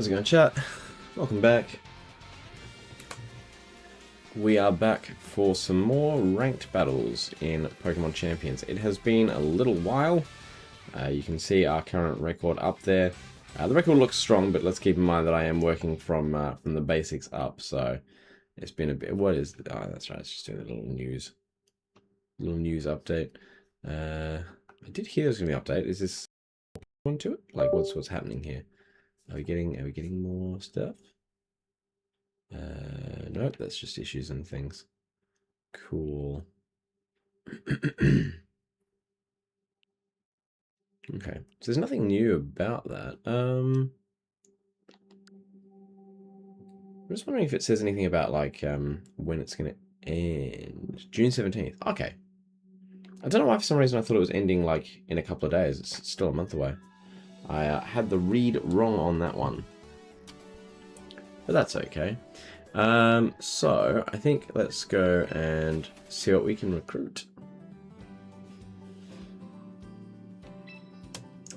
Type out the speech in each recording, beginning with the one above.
How's it going, chat? Welcome back. We are back for some more ranked battles in Pokemon Champions. It has been a little while. You can see our current record up there. The record looks strong, but let's keep in mind that I am working from the basics up, so it's been a bit. What is? Oh, that's right. It's just doing a little news update. I did hear there's gonna be an update. Is this one to it? Like, what's happening here? Are we getting more stuff? Nope, that's just issues and things. Cool. Okay, so there's nothing new about that. I'm just wondering if it says anything about like when it's gonna end. June 17th. Okay. I don't know why for some reason I thought it was ending like in a couple of days. It's still a month away. I had the read wrong on that one. But that's okay. So I think let's go and see what we can recruit.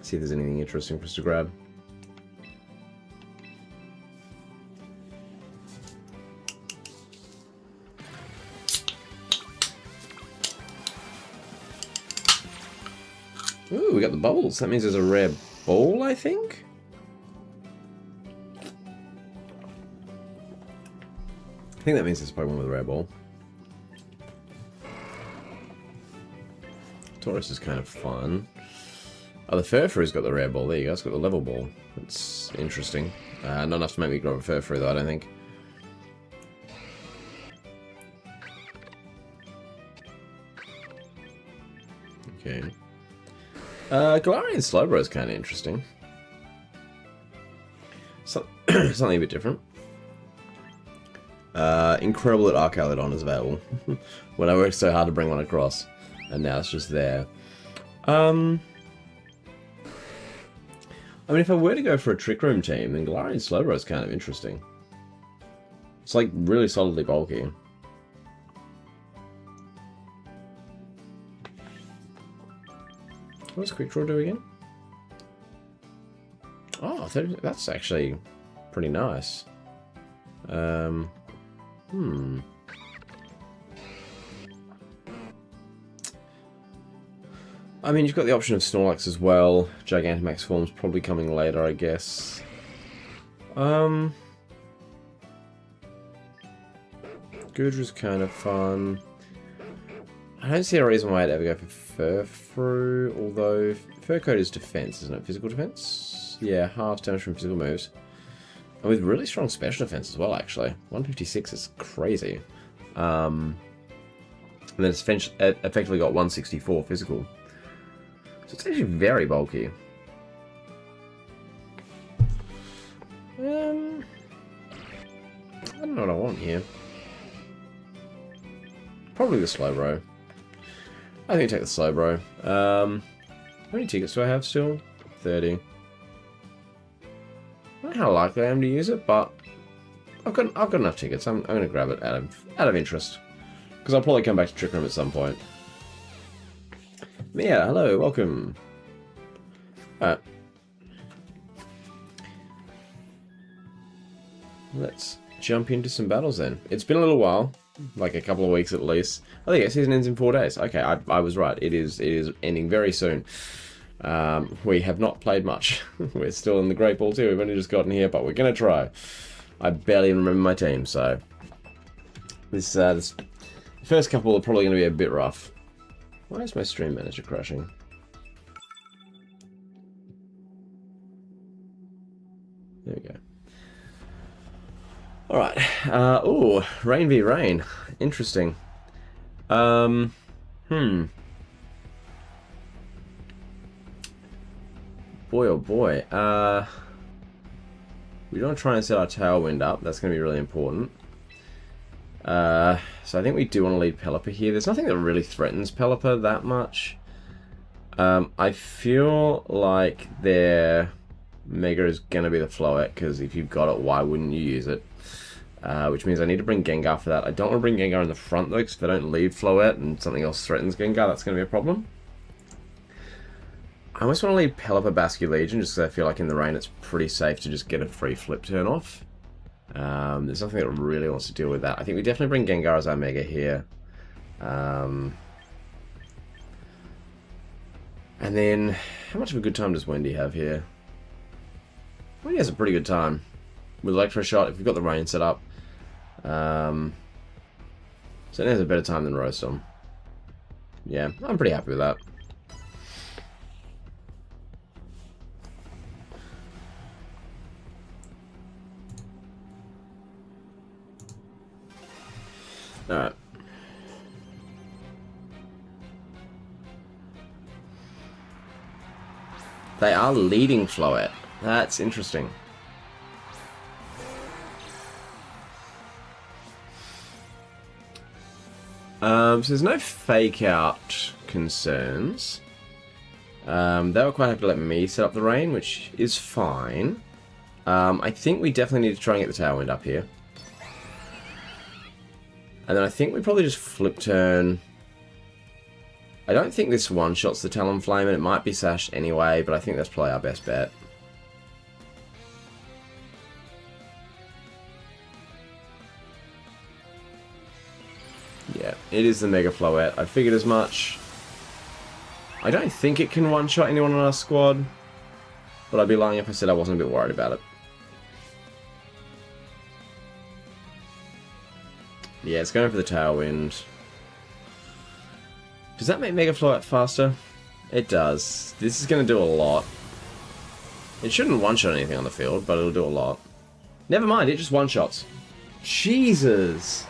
See if there's anything interesting for us to grab. Ooh, we got the bubbles. That means there's a rare ball, I think? I think that means it's probably one with a rare ball. Taurus is kind of fun. Oh, the Furfuroo's got the rare ball. There you go. It's got the level ball. That's interesting. Not enough to make me grab a Furfuroo, though, I don't think. Okay. Galarian Slowbro is kind of interesting. So, something a bit different. Incredible that Archaludon is available. When I worked so hard to bring one across. And now it's just there. I mean, if I were to go for a Trick Room team, then Galarian Slowbro is kind of interesting. It's like really solidly bulky. What does Quick Draw do again? Oh, that's actually pretty nice. I mean, you've got the option of Snorlax as well. Gigantamax form's probably coming later, I guess. Goodra's kind of fun. I don't see a reason why I'd ever go for Furfrou, although Furcoat is defense, isn't it? Physical defense? Yeah, half damage from physical moves. And with really strong special defense as well, actually. 156 is crazy. And then it's effectively got 164 physical. So it's actually very bulky. I don't know what I want here. Probably the Slowbro. I think take the Slowbro. How many tickets do I have still? 30. I don't know how likely I am to use it, but I've got enough tickets. I'm going to grab it out of interest, because I'll probably come back to Trick Room at some point. Mia, hello, welcome. Alright. Let's jump into some battles then. It's been a little while, like a couple of weeks at least. I think season ends in 4 days. Okay, I was right. It is ending very soon. We have not played much. We're still in the Great Ball 2. We've only just gotten here, but we're going to try. I barely even remember my team, so this first couple are probably going to be a bit rough. Why is my stream manager crashing? There we go. Alright. Oh, Rain v Rain. Interesting. Boy oh boy. We don't try and set our Tailwind up. That's going to be really important. So I think we do want to lead Pelipper here. There's nothing that really threatens Pelipper that much. I feel like their Mega is going to be the Floette, because if you've got it, why wouldn't you use it? Which means I need to bring Gengar for that. I don't want to bring Gengar in the front though, because if I don't leave Floette and something else threatens Gengar, that's going to be a problem. I almost want to leave Pelipper Basque Legion just because I feel like in the rain it's pretty safe to just get a free flip turn off. There's nothing that really wants to deal with that. I think we definitely bring Gengar as our Mega here. And then, how much of a good time does Wendy have here? Wendy has a pretty good time. With Electro Shot, if we've got the rain set up. Certainly has a better time than Rotom. Yeah, I'm pretty happy with that. Alright. They are leading Floette. That's interesting. So there's no fake out concerns. They were quite happy to let me set up the rain, which is fine. I think we definitely need to try and get the Tailwind up here. And then I think we probably just flip turn. I don't think this one-shots the Talonflame, and it might be sashed anyway, but I think that's probably our best bet. Yeah, it is the Mega Floette. I figured as much. I don't think it can one-shot anyone on our squad, but I'd be lying if I said I wasn't a bit worried about it. Yeah, it's going for the Tailwind. Does that make Mega Floette faster? It does. This is going to do a lot. It shouldn't one-shot anything on the field, but it'll do a lot. Never mind, it just one-shots. Jesus!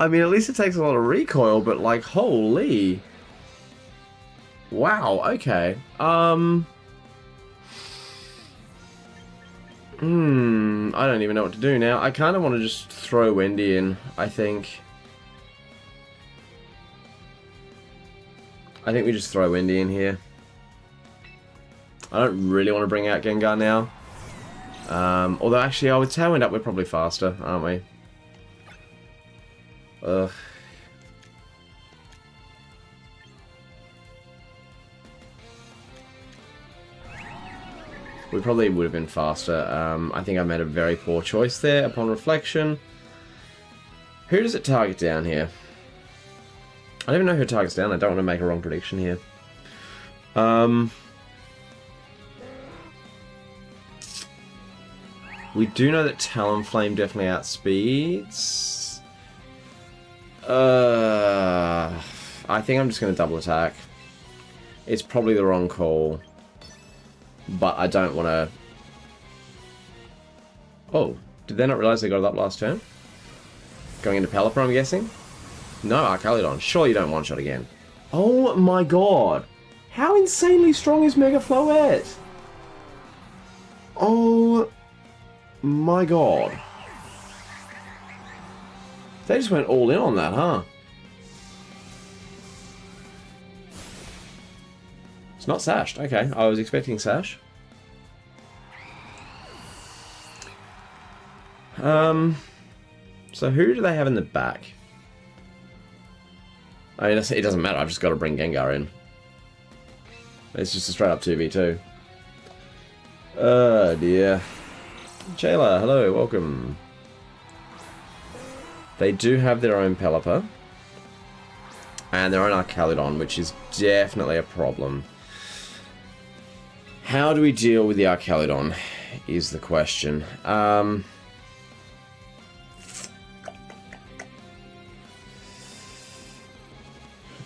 I mean, at least it takes a lot of recoil, but like, holy... Wow, okay. I don't even know what to do now. I kind of want to just throw Wendy in, I think. I think we just throw Wendy in here. I don't really want to bring out Gengar now. Although, actually, with Tailwind up, we're probably faster, aren't we? Ugh. We probably would have been faster. I think I made a very poor choice there upon reflection. Who does it target down here? I don't even know who it targets down. I don't want to make a wrong prediction here. We do know that Talonflame definitely outspeeds. I think I'm just going to double attack. It's probably the wrong call. But I don't want to... Oh, did they not realize they got it up last turn? Going into Pelipper, I'm guessing? No, Archaludon. Surely you don't one-shot again. Oh my god! How insanely strong is Mega Floette? Oh my god. They just went all in on that, huh? It's not sashed. Okay, I was expecting sash. So who do they have in the back? I mean, it doesn't matter. I've just got to bring Gengar in. It's just a straight up 2v2. Oh dear. Jayla, hello, welcome. They do have their own Pelipper. And their own Archaludon, which is definitely a problem. How do we deal with the Archaludon, is the question.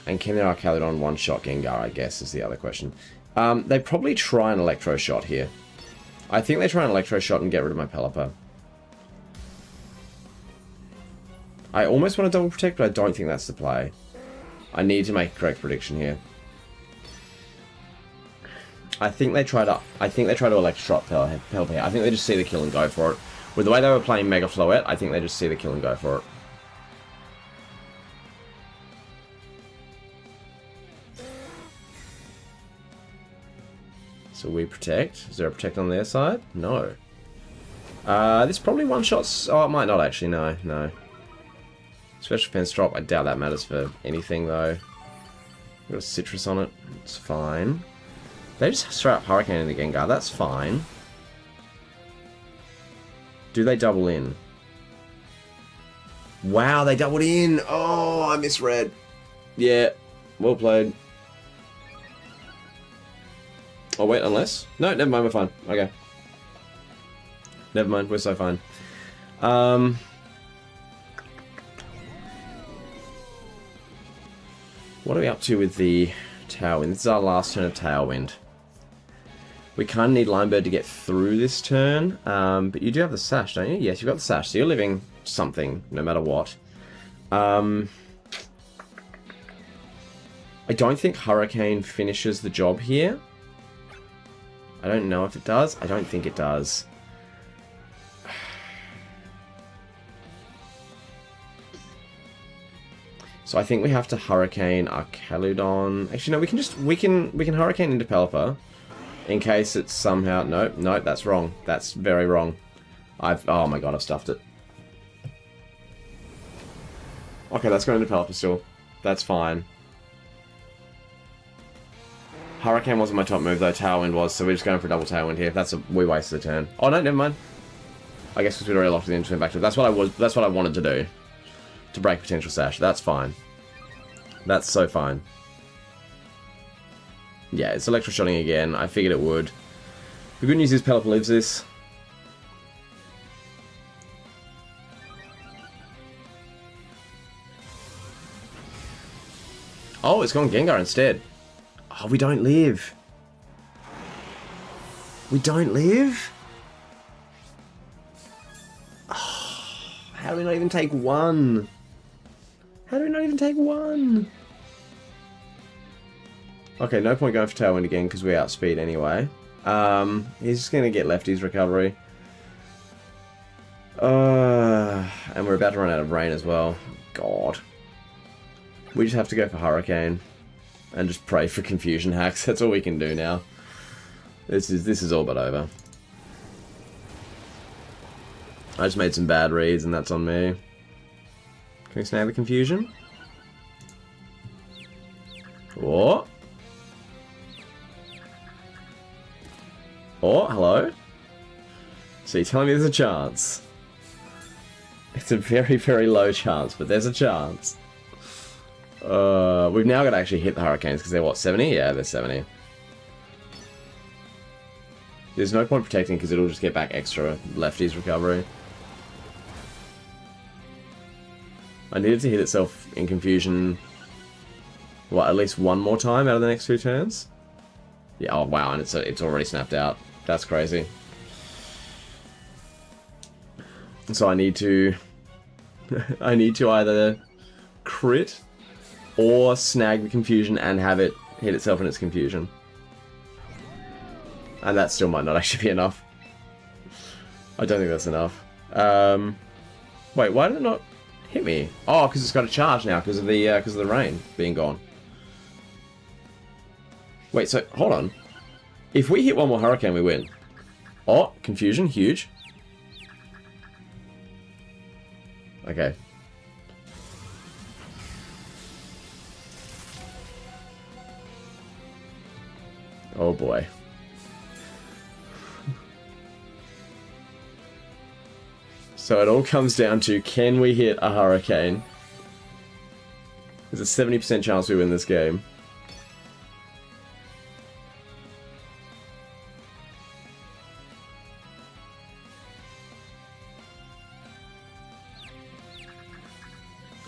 And can their Archaludon one-shot Gengar, I guess, is the other question. They probably try an Electro Shot here. I think they try an Electro Shot and get rid of my Pelipper. I almost want to double protect, but I don't think that's the play. I need to make a correct prediction here. I think they try to Electro Shot Pelipper. I think they just see the kill and go for it. With the way they were playing Mega Floette, I think they just see the kill and go for it. So we protect. Is there a protect on their side? No. This probably one-shots... Oh, it might not actually. No, no. Special defense drop. I doubt that matters for anything, though. Got a citrus on it. It's fine. They just straight up Hurricane in the Gengar. That's fine. Do they double in? Wow, they doubled in. Oh, I misread. Yeah, well played. Oh, wait, unless? No, never mind, we're fine. Okay. Never mind, we're so fine. What are we up to with the Tailwind? This is our last turn of Tailwind. We kind of need Linebird to get through this turn, but you do have the Sash, don't you? Yes, you've got the Sash, so you're living something, no matter what. I don't think Hurricane finishes the job here. I don't know if it does. I don't think it does. So I think we have to Hurricane Archaludon. Actually, no, we can Hurricane into Pelipper in case it's somehow no, that's wrong. That's very wrong. Oh my god, I've stuffed it. Okay, let's go into Pelipper still. That's fine. Hurricane wasn't my top move though, Tailwind was, so we're just going for a double Tailwind here. We wasted a turn. Oh no, never mind. I guess because we'd already locked it into back to it. That's what I wanted to do. To break potential Sash. That's fine. That's so fine. Yeah, it's Electroshotting again. I figured it would. The good news is Pelipper lives this. Oh, it's gone Gengar instead. Oh, we don't live. We don't live? Oh, how do we not even take one? How do we not even take one? Okay, no point going for Tailwind again because we outspeed anyway. He's just going to get Lefty's recovery. And we're about to run out of rain as well. God. We just have to go for Hurricane. And just pray for confusion hacks. That's all we can do now. This is all but over. I just made some bad reads and that's on me. Can we snag the confusion? Oh. Oh, hello? So you're telling me there's a chance? It's a very, very low chance, but there's a chance. We've now got to actually hit the Hurricanes because they're what, 70? Yeah, they're 70. There's no point protecting because it'll just get back extra Lefty's recovery. I needed to hit itself in confusion, what, at least one more time out of the next 2 turns? Yeah, oh wow, and it's already snapped out. That's crazy. So I need to either crit or snag the confusion and have it hit itself in its confusion. And that still might not actually be enough. I don't think that's enough. Wait, why did it not hit me? Oh, because it's got a charge now because of the rain being gone. Wait, so hold on. If we hit one more Hurricane, we win. Oh, confusion, huge. Okay. Oh boy. So it all comes down to, can we hit a Hurricane? There's a 70% chance we win this game.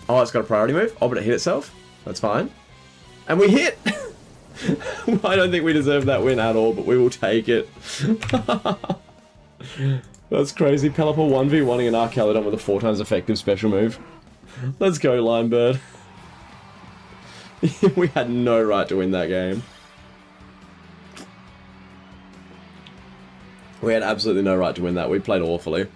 Oh, it's got a priority move? Oh, but it hit itself? That's fine. And we hit! I don't think we deserve that win at all, but we will take it. That's crazy. Pelipper 1v1ing an Archaludon with a 4 times effective special move. Let's go, Linebird. We had no right to win that game. We had absolutely no right to win that. We played awfully.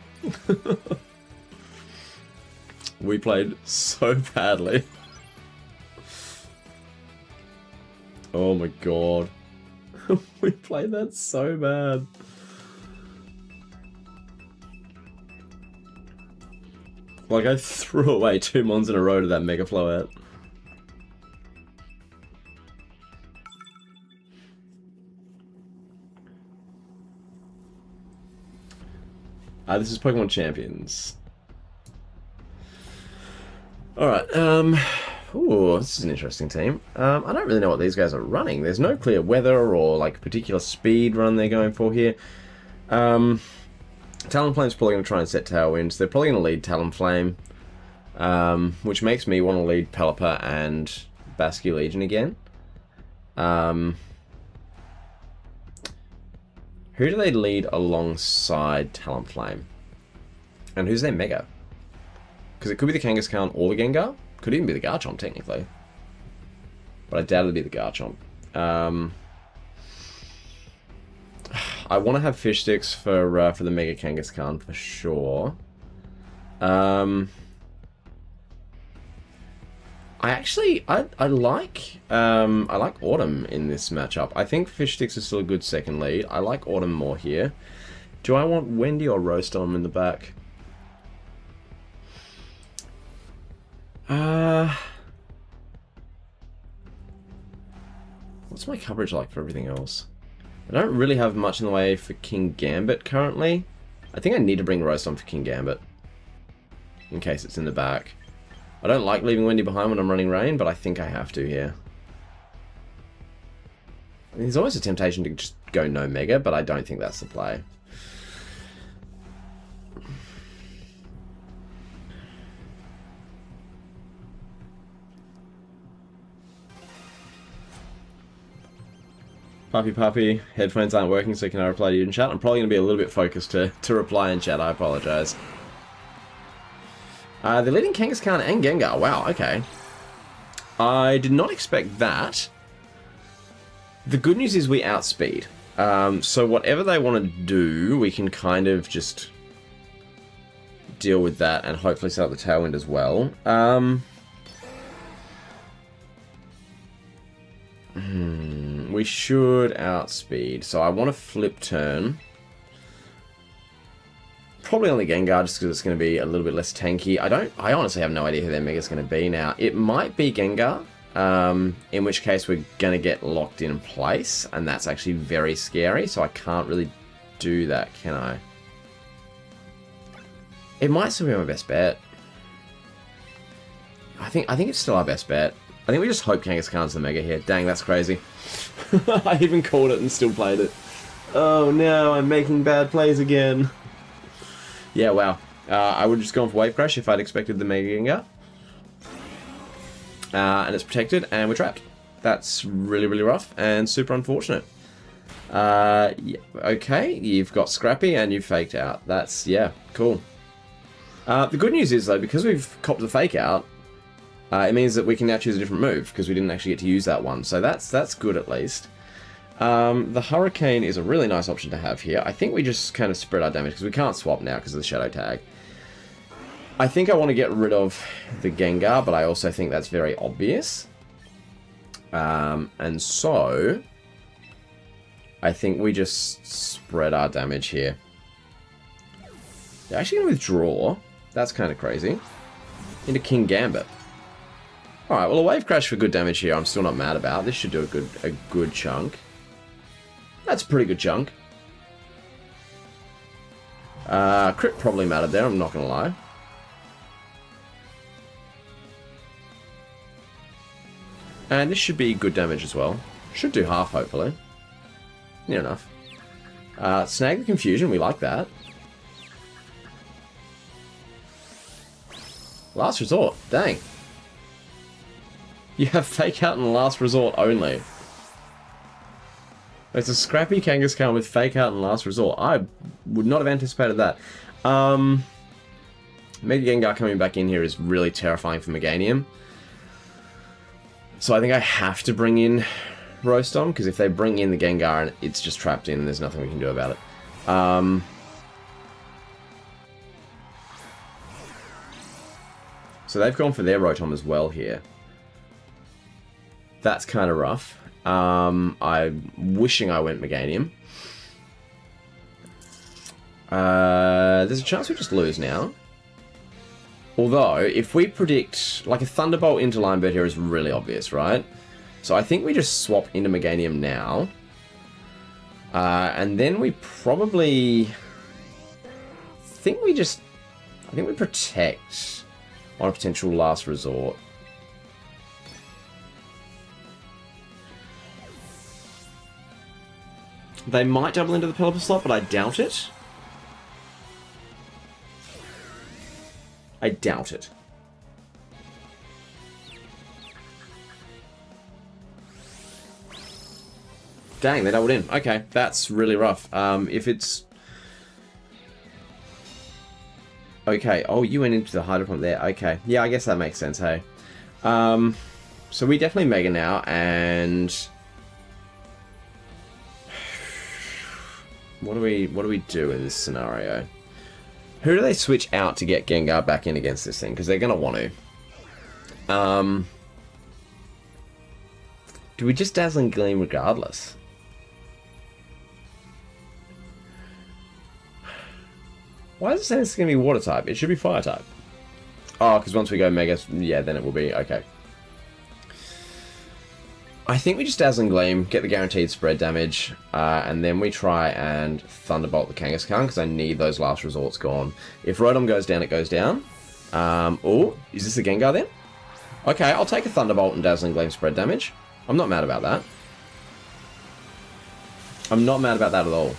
We played so badly. Oh my god. We played that so bad. Like, I threw away 2 Mons in a row to that Mega Floette. This is Pokemon Champions. Alright, ooh, this is an interesting team. I don't really know what these guys are running. There's no clear weather or, like, particular speed run they're going for here. Talonflame's probably going to try and set Tailwind. They're probably going to lead Talonflame, which makes me want to lead Pelipper and Basque Legion again. Who do they lead alongside Talonflame? And who's their Mega? Because it could be the Kangaskhan or the Gengar. Could even be the Garchomp, technically. But I doubt it'll be the Garchomp. I want to have Fish Sticks for the Mega Kangaskhan for sure. I like Autumn in this matchup. I think Fish Sticks is still a good second lead. I like Autumn more here. Do I want Wendy or Roastom in the back? What's my coverage like for everything else? I don't really have much in the way for King Gambit currently. I think I need to bring Roastom for King Gambit, in case it's in the back. I don't like leaving Wendy behind when I'm running Rain, but I think I have to here. I mean, there's always a temptation to just go no Mega, but I don't think that's the play. Puppy, headphones aren't working, so can I reply to you in chat? I'm probably going to be a little bit focused to reply in chat, I apologise. They're leading Kangaskhan and Gengar, wow, okay. I did not expect that. The good news is we outspeed. So whatever they want to do, we can kind of just deal with that and hopefully set up the Tailwind as well. We should outspeed. So I want to flip turn. Probably on the Gengar just because it's going to be a little bit less tanky. I honestly have no idea who their Mega's going to be now. It might be Gengar, in which case we're going to get locked in place, and that's actually very scary, so I can't really do that, can I? It might still be my best bet. I think it's still our best bet. I think we just hope Kangaskhan's the Mega here. Dang, that's crazy. I even called it and still played it. Oh no, I'm making bad plays again. Yeah, wow. I would have just gone for Wave Crash if I'd expected the Mega Gengar. And it's protected, and we're trapped. That's really, really rough, and super unfortunate. Yeah, okay, you've got Scrappy, and you've faked out. That's, yeah, cool. The good news is, though, because we've copped the fake out, it means that we can now choose a different move, because we didn't actually get to use that one. So that's good, at least. The Hurricane is a really nice option to have here. I think we just kind of spread our damage, because we can't swap now because of the Shadow Tag. I think I want to get rid of the Gengar, but I also think that's very obvious. And so I think we just spread our damage here. They're actually going to withdraw. That's kind of crazy. Into King Gambit. Alright, well a Wave Crash for good damage here I'm still not mad about. This should do a good chunk. That's a pretty good chunk. Crit probably mattered there, I'm not going to lie. And this should be good damage as well. Should do half, hopefully. Near enough. Snag the Confusion, we like that. Last Resort, dang. You have Fake Out and Last Resort only. It's a Scrappy Kangaskhan with Fake Out and Last Resort. I would not have anticipated that. Mega Gengar coming back in here is really terrifying for Meganium. So I think I have to bring in Roastom, because if they bring in the Gengar, it's just trapped in and there's nothing we can do about it. So they've gone for their Rotom as well here. That's kind of rough. I'm wishing I went Meganium. There's a chance we just lose now. Although, if we predict... Like, a Thunderbolt into Linebird here is really obvious, right? So I think we just swap into Meganium now. And then we probably... think we protect on a potential last resort. They might double into the Pelipper slot, but I doubt it. I doubt it. Dang, they doubled in. Okay, that's really rough. If it's... Okay, oh, you went into the Hydro Pump there. Okay, yeah, I guess that makes sense, hey. So we definitely Mega now, and... What do we do in this scenario? Who do they switch out to get Gengar back in against this thing? Because they're going to want to. Do we just Dazzling Gleam regardless? Why does it say it's going to be Water type? It should be Fire type. Oh, because once we go Mega, yeah, then it will be. Okay. I think we just Dazzling Gleam, get the guaranteed spread damage, and then we try and Thunderbolt the Kangaskhan, because I need those last resorts gone. If Rotom goes down, it goes down. Oh, is this a Gengar then? Okay, I'll take a Thunderbolt and Dazzling Gleam spread damage. I'm not mad about that. I'm not mad about that at all.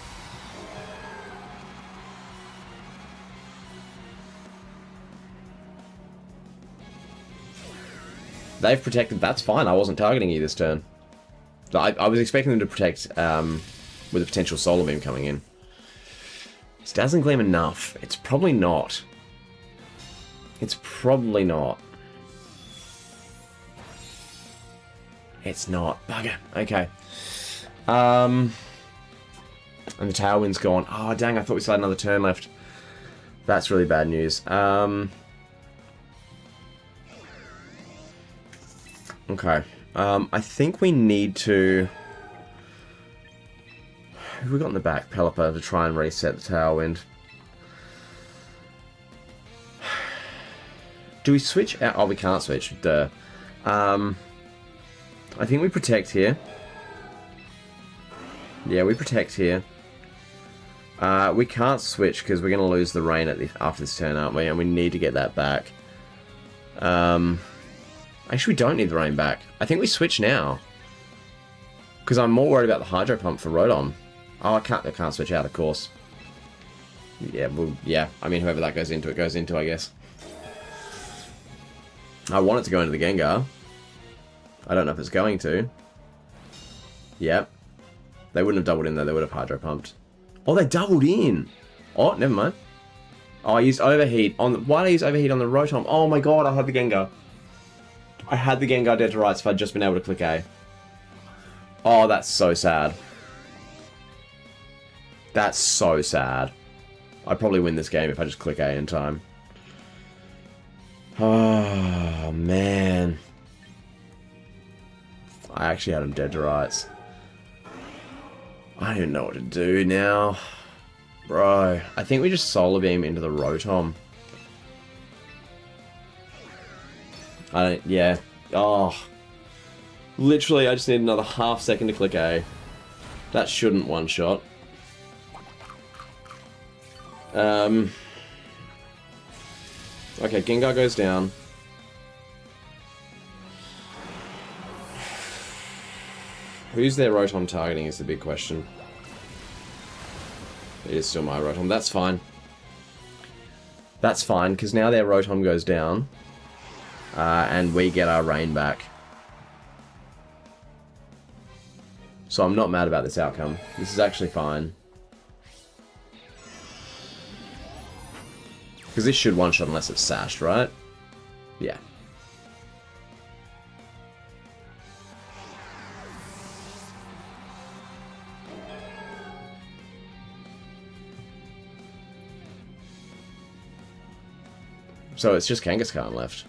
They've protected, that's fine, I wasn't targeting you this turn. I was expecting them to protect with a potential Solar Beam coming in. Is Dazzling Gleam enough? It's probably not. It's probably not. It's not. Bugger. Okay. And the Tailwind's gone. Oh, dang, I thought we still had another turn left. That's really bad news. Okay. I think we need to... Who have we got in the back? Pelipper to try and reset the Tailwind. Do we switch out? Oh, we can't switch. Duh. I think we protect here. Yeah, we protect here. We can't switch because we're going to lose the rain after this turn, aren't we? And we need to get that back. Actually, we don't need the rain back. I think we switch now. Because I'm more worried about the Hydro Pump for Rotom. Oh, I can't switch out, of course. Yeah, well, yeah. I mean, whoever that goes into, it goes into, I guess. I want it to go into the Gengar. I don't know if it's going to. Yep. They wouldn't have doubled in, though. They would have Hydro Pumped. Oh, they doubled in! Oh, never mind. Oh, I used Overheat on... Why did I use Overheat on the Rotom? Oh my god, I had the Gengar. I had the Gengar dead to rights if I'd just been able to click A. Oh, that's so sad. That's so sad. I'd probably win this game if I just click A in time. Oh, man. I actually had him dead to rights. I don't even know what to do now. Bro, I think we just Solar Beam into the Rotom. Yeah. Oh. Literally, I just need another half second to click A. That shouldn't one-shot. Okay, Gengar goes down. Who's their Rotom targeting is the big question. It is still my Rotom. That's fine. That's fine, because now their Rotom goes down. And we get our rain back. So I'm not mad about this outcome. This is actually fine. Because this should one-shot unless it's sashed, right? Yeah. So it's just Kangaskhan left.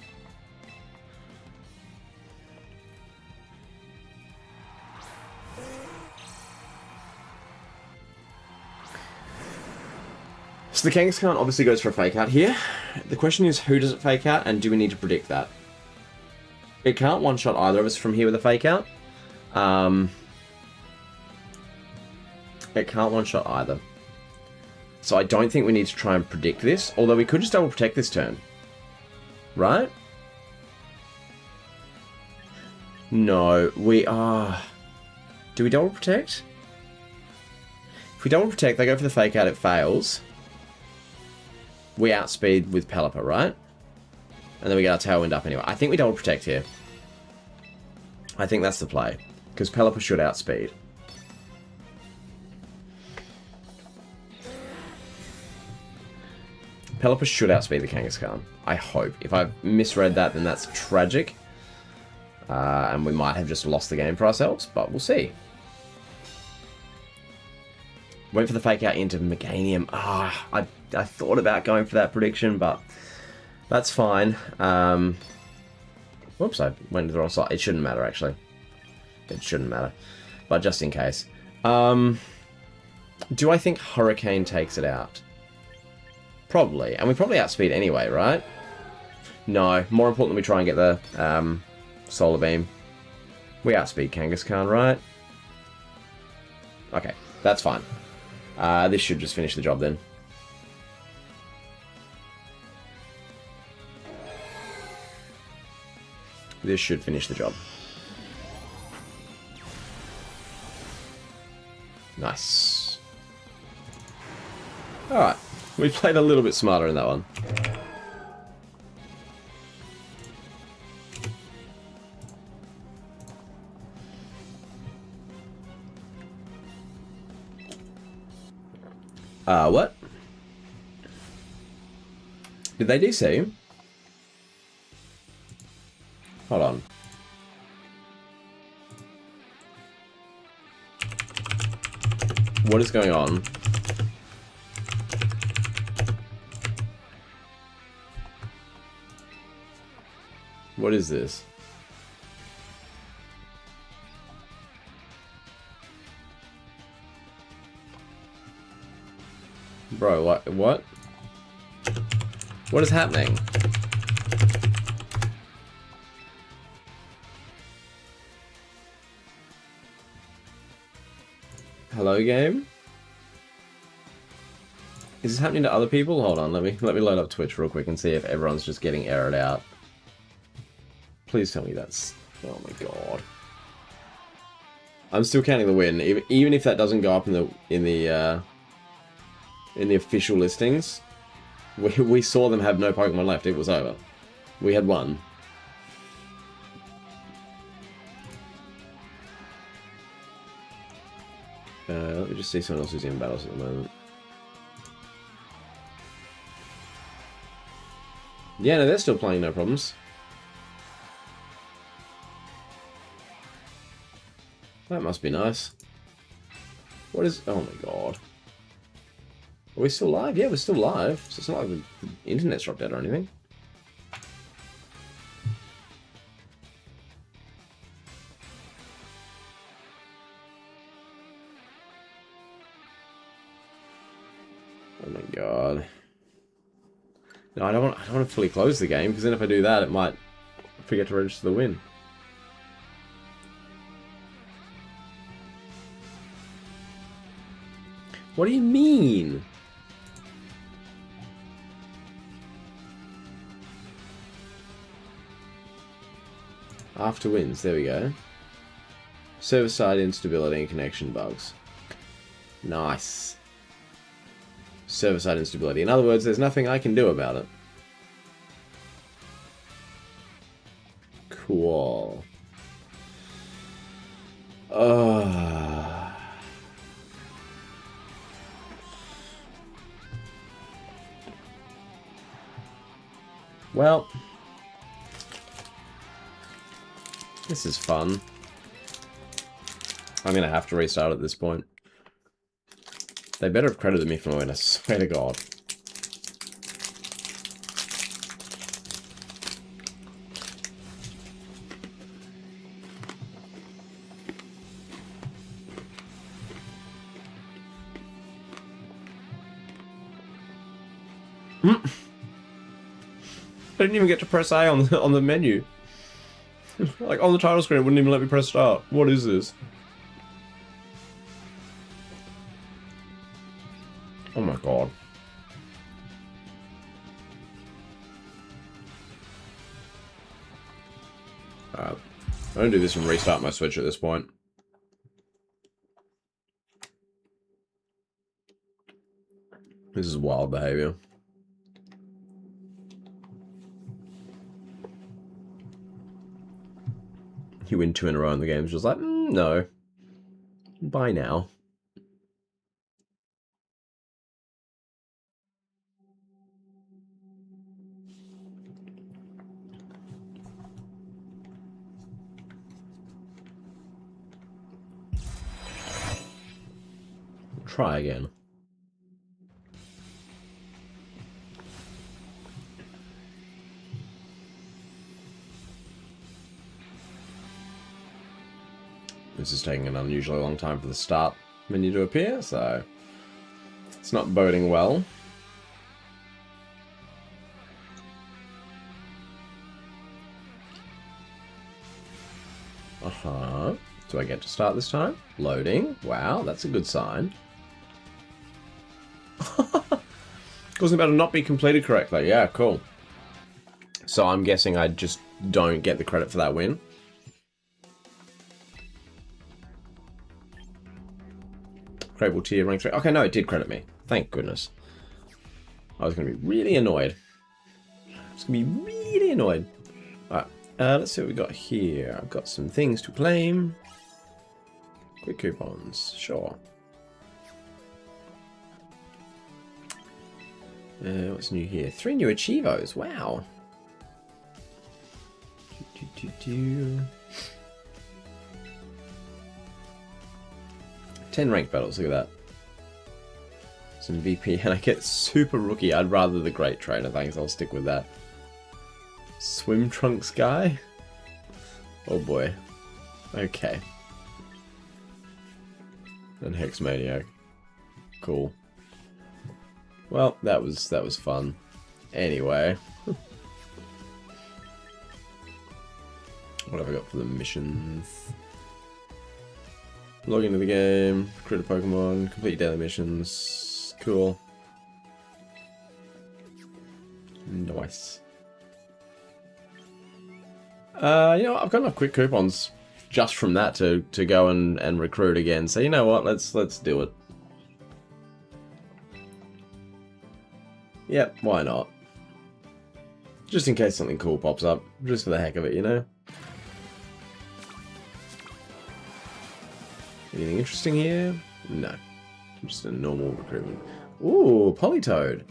So the Kangaskhan obviously goes for a Fake Out here. The question is, who does it Fake Out, and do we need to predict that? It can't one-shot either of us from here with a Fake Out. It can't one-shot either. So I don't think we need to try and predict this, although we could just double protect this turn. Right? No, we are... Do we double protect? If we double protect, they go for the fake out, it fails. We outspeed with Pelipper, right? And then we get our Tailwind up anyway. I think we double protect here. I think that's the play. Because Pelipper should outspeed. Pelipper should outspeed the Kangaskhan. I hope. If I've misread that, then that's tragic. And we might have just lost the game for ourselves, but we'll see. Went for the fake out into Meganium. I thought about going for that prediction, but that's fine. Whoops, I went to the wrong side. It shouldn't matter, actually. It shouldn't matter. But just in case. Do I think Hurricane takes it out? Probably. And we probably outspeed anyway, right? No. More important that we try and get the Solar Beam. We outspeed Kangaskhan, right? Okay, that's fine. This should just finish the job then. This should finish the job. Nice. Alright, we played a little bit smarter in that one. What? Did they DC? Hold on. What is going on? What is this? Bro, what? What is happening? Hello, game? Is this happening to other people? Hold on, let me load up Twitch real quick and see if everyone's just getting errored out. Please tell me that's... Oh my god. I'm still counting the win, even if that doesn't go up in the official listings. We saw them have no Pokemon left. It was over. We had won. Let me just see someone else who's in battles at the moment. Yeah, no, they're still playing, no problems. That must be nice. What is... Oh my god. Are we still live? Yeah, we're still live. So it's not like the internet's dropped out or anything. Oh my god. No, I don't want to fully close the game, because then if I do that, it might forget to register the win. What do you mean? After wins, there we go. Server side instability and connection bugs. Nice. Server side instability. In other words, there's nothing I can do about it. Cool. Well, this is fun. I'm gonna have to restart at this point. They better have credited me for my win, I swear to God. I didn't even get to press A on the menu. Like, on the title screen, it wouldn't even let me press start. What is this? Oh my god. I'm gonna do this and restart my Switch at this point. This is wild behavior. You win 2 in a row and the game's just like, no. Bye now. Try again. This is taking an unusually long time for the start menu to appear, so it's not boding well. Do I get to start this time? Loading. Wow, that's a good sign. Wasn't about to not be completed correctly. Yeah, cool. So I'm guessing I just don't get the credit for that win. Crable tier rank 3. Okay, no, it did credit me. Thank goodness. I was going to be really annoyed. Alright, let's see what we got here. I've got some things to claim. Quick coupons, sure. What's new here? 3 new Achievos, wow. 10 ranked battles, look at that. Some VP, and I get Super Rookie. I'd rather the Great Trainer, thanks, I'll stick with that. Swim Trunks guy? Oh boy. Okay. And Hex Maniac. Cool. Well, that was fun. Anyway. What have I got for the missions? Log into the game, create a Pokemon, complete daily missions. Cool. Nice. You know, I've got enough quick coupons just from that to go and recruit again. So you know what? Let's do it. Yep, why not? Just in case something cool pops up, just for the heck of it, you know. Anything interesting here? No. Just a normal recruitment. Ooh, Politoed.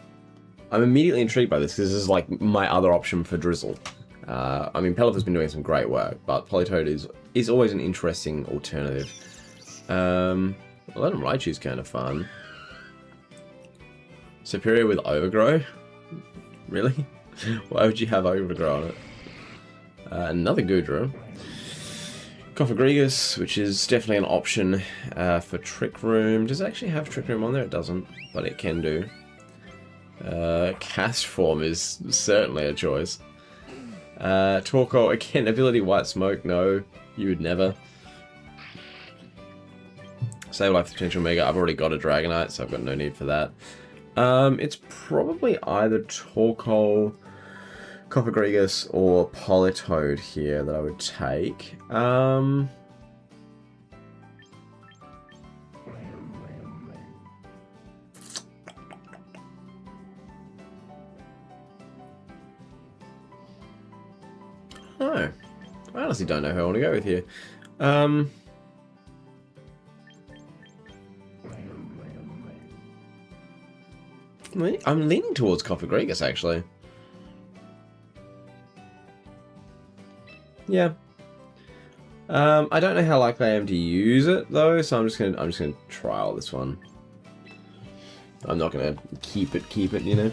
I'm immediately intrigued by this because this is like my other option for Drizzle. I mean, Pelipper's been doing some great work, but Politoed is always an interesting alternative. Let him Raichu's kind of fun. Superior with Overgrow? Really? Why would you have Overgrow on it? Another Goodra. Cofagrigus, which is definitely an option for Trick Room. Does it actually have Trick Room on there? It doesn't, but it can do. Cast Form is certainly a choice. Torkoal, again, ability White Smoke, no, you would never. Save Life Potential Mega, I've already got a Dragonite, so I've got no need for that. It's probably either Torkoal, Cofagrigus, or Politoed here that I would take. Oh, I honestly don't know who I want to go with here. I'm leaning towards Cofagrigus, actually. Yeah. I don't know how likely I am to use it though, so I'm just gonna trial this one. I'm not gonna keep it, you know.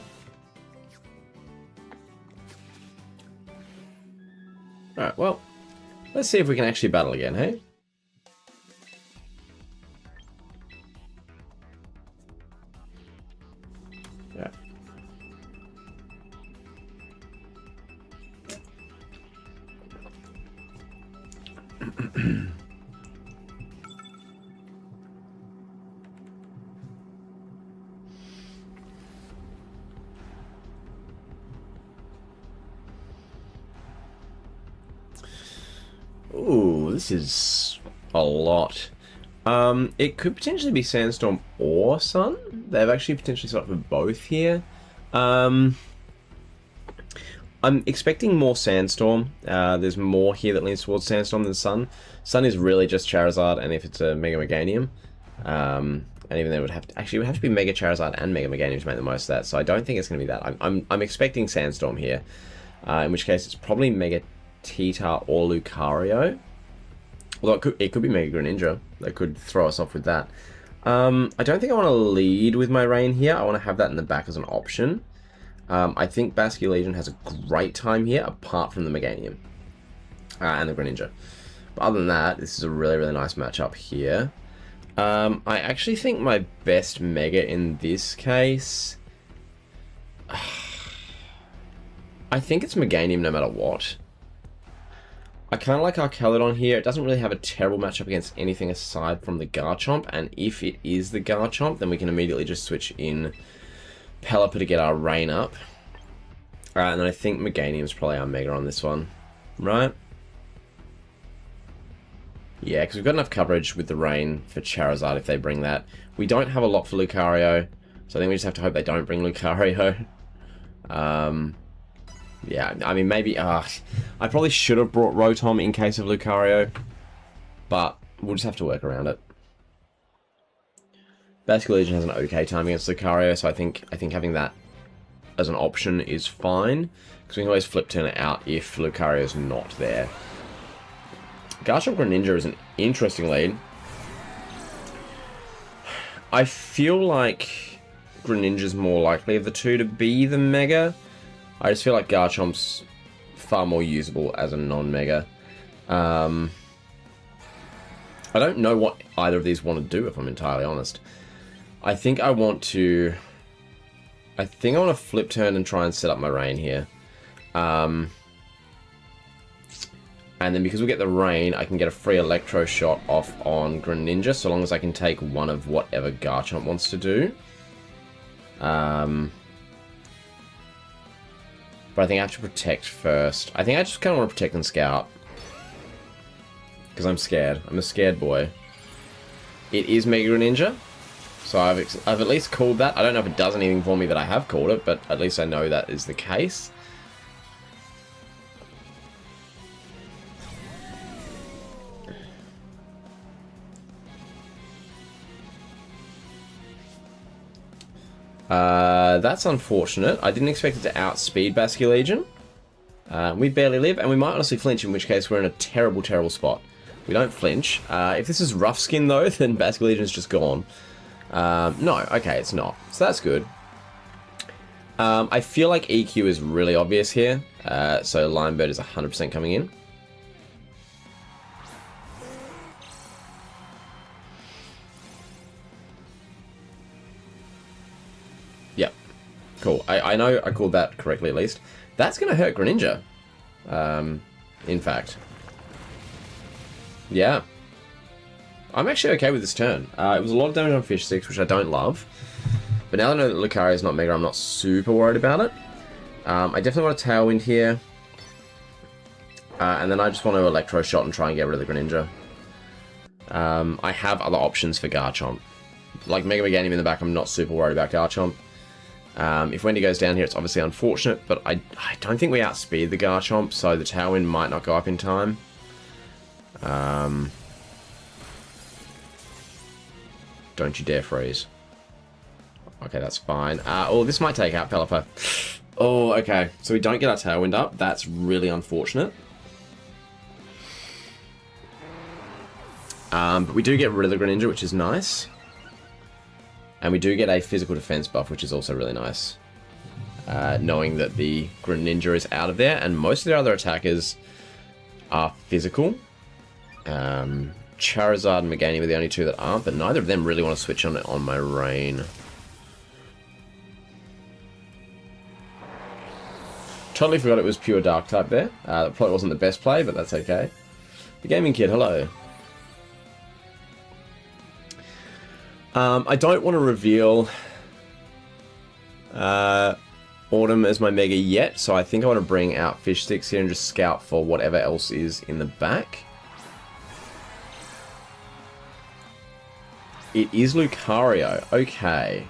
Alright, well, let's see if we can actually battle again, hey? Yeah. Oh, this is a lot. It could potentially be Sandstorm or Sun. They've actually potentially set up for both here. I'm expecting more Sandstorm. There's more here that leans towards Sandstorm than Sun. Sun is really just Charizard, and if it's a Mega Meganium. And even then it would have to... Actually, it would have to be Mega Charizard and Mega Meganium to make the most of that, so I don't think it's going to be that. I'm expecting Sandstorm here. In which case, it's probably Mega Tita or Lucario. Although it could be Mega Greninja. That could throw us off with that. I don't think I want to lead with my Rain here. I want to have that in the back as an option. I think Basculegion has a great time here, apart from the Meganium. And the Greninja. But other than that, this is a really, really nice matchup here. I actually think my best Mega in this case... I think it's Meganium no matter what. I kind of like Archelodon here. It doesn't really have a terrible matchup against anything aside from the Garchomp, and if it is the Garchomp, then we can immediately just switch in Pelipper to get our Rain up. And then I think Meganium's probably our Mega on this one, right? Yeah, because we've got enough coverage with the Rain for Charizard if they bring that. We don't have a lot for Lucario, so I think we just have to hope they don't bring Lucario. Yeah, I mean, maybe... I probably should have brought Rotom in case of Lucario, but we'll just have to work around it. Basculegion has an okay time against Lucario, so I think having that as an option is fine, because we can always flip turn it out if Lucario's not there. Garchomp Greninja is an interesting lead. I feel like Greninja's more likely of the two to be the Mega. I just feel like Garchomp's far more usable as a non-Mega. I don't know what either of these want to do, if I'm entirely honest. I think I want to flip turn and try and set up my Rain here. And then because we get the Rain, I can get a free Electro Shot off on Greninja, so long as I can take one of whatever Garchomp wants to do. But I think I have to protect first. I think I just kind of want to protect and scout. Because I'm scared. I'm a scared boy. It is Mega Greninja. So I've at least called that. I don't know if it does anything for me that I have called it, but at least I know that is the case. That's unfortunate. I didn't expect it to outspeed Basculegion. We barely live, and we might honestly flinch, in which case we're in a terrible, terrible spot. We don't flinch. If this is Rough Skin, though, then Basculegion's just gone. No, okay, it's not. So that's good. I feel like EQ is really obvious here. So Lion Bird is 100% coming in. Yep. Cool. I know I called that correctly at least. That's going to hurt Greninja. In fact. Yeah. I'm actually okay with this turn. It was a lot of damage on Fish Sticks, which I don't love. But now that I know that Lucario is not Mega, I'm not super worried about it. I definitely want a Tailwind here. And then I just want to Electro Shot and try and get rid of the Greninja. I have other options for Garchomp. Like Mega Meganium in the back, I'm not super worried about Garchomp. If Wendy goes down here, it's obviously unfortunate, but I don't think we outspeed the Garchomp, so the Tailwind might not go up in time. Don't you dare freeze. Okay, that's fine. Oh, this might take out Pelipper. Oh, okay. So we don't get our Tailwind up. That's really unfortunate. But we do get rid of the Greninja, which is nice. And we do get a physical defense buff, which is also really nice. Knowing that the Greninja is out of there, and most of their other attackers are physical. Charizard and Meganium are the only two that aren't, but neither of them really want to switch on my Rain. Totally forgot it was pure Dark type there. That probably wasn't the best play, but that's okay. The Gaming Kid, hello. I don't want to reveal Autumn as my Mega yet, so I think I want to bring out Fish Sticks here and just scout for whatever else is in the back. It is Lucario. Okay.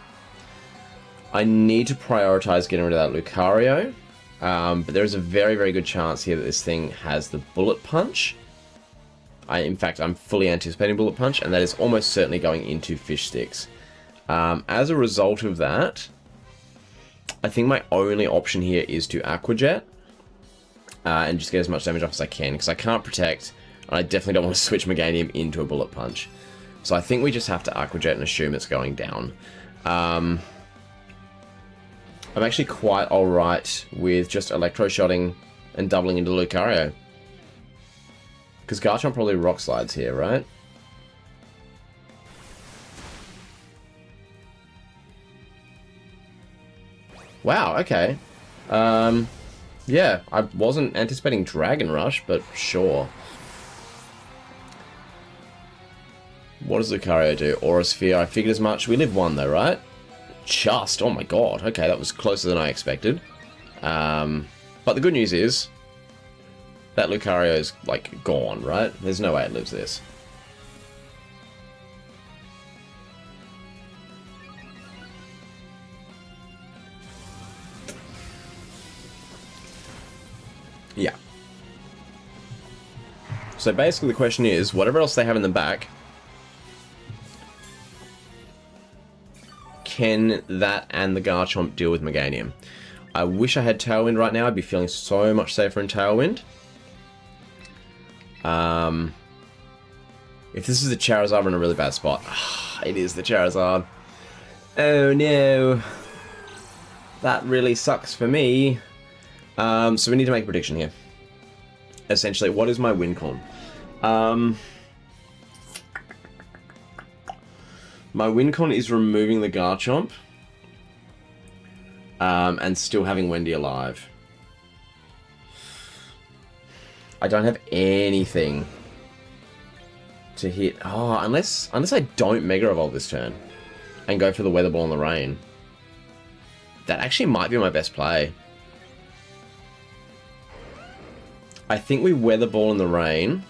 I need to prioritize getting rid of that Lucario. But there's a very, very good chance here that this thing has the Bullet Punch. In fact, I'm fully anticipating Bullet Punch, and that is almost certainly going into Fish Sticks. As a result of that, I think my only option here is to Aqua Jet. And just get as much damage off as I can, because I can't protect, and I definitely don't want to switch Meganium into a Bullet Punch. So I think we just have to Aqua Jet and assume it's going down. I'm actually quite alright with just Electro-Shotting and doubling into Lucario. Because Garchomp probably Rock Slides here, right? Wow, okay. Yeah, I wasn't anticipating Dragon Rush, but sure. What does Lucario do? Aura Sphere, I figured as much. We live one though, right? Just, oh my god. Okay, that was closer than I expected. But the good news is that Lucario is, like, gone, right? There's no way it lives this. Yeah. So basically the question is, whatever else they have in the back, can that and the Garchomp deal with Meganium? I wish I had Tailwind right now. I'd be feeling so much safer in Tailwind. If this is the Charizard, we're in a really bad spot. It is the Charizard. Oh no. That really sucks for me. So we need to make a prediction here. Essentially, what is my win con? My win con is removing the Garchomp. And still having Wendy alive. I don't have anything to hit. Oh, unless I don't Mega Evolve this turn and go for the Weather Ball in the rain. That actually might be my best play. I think we Weather Ball in the rain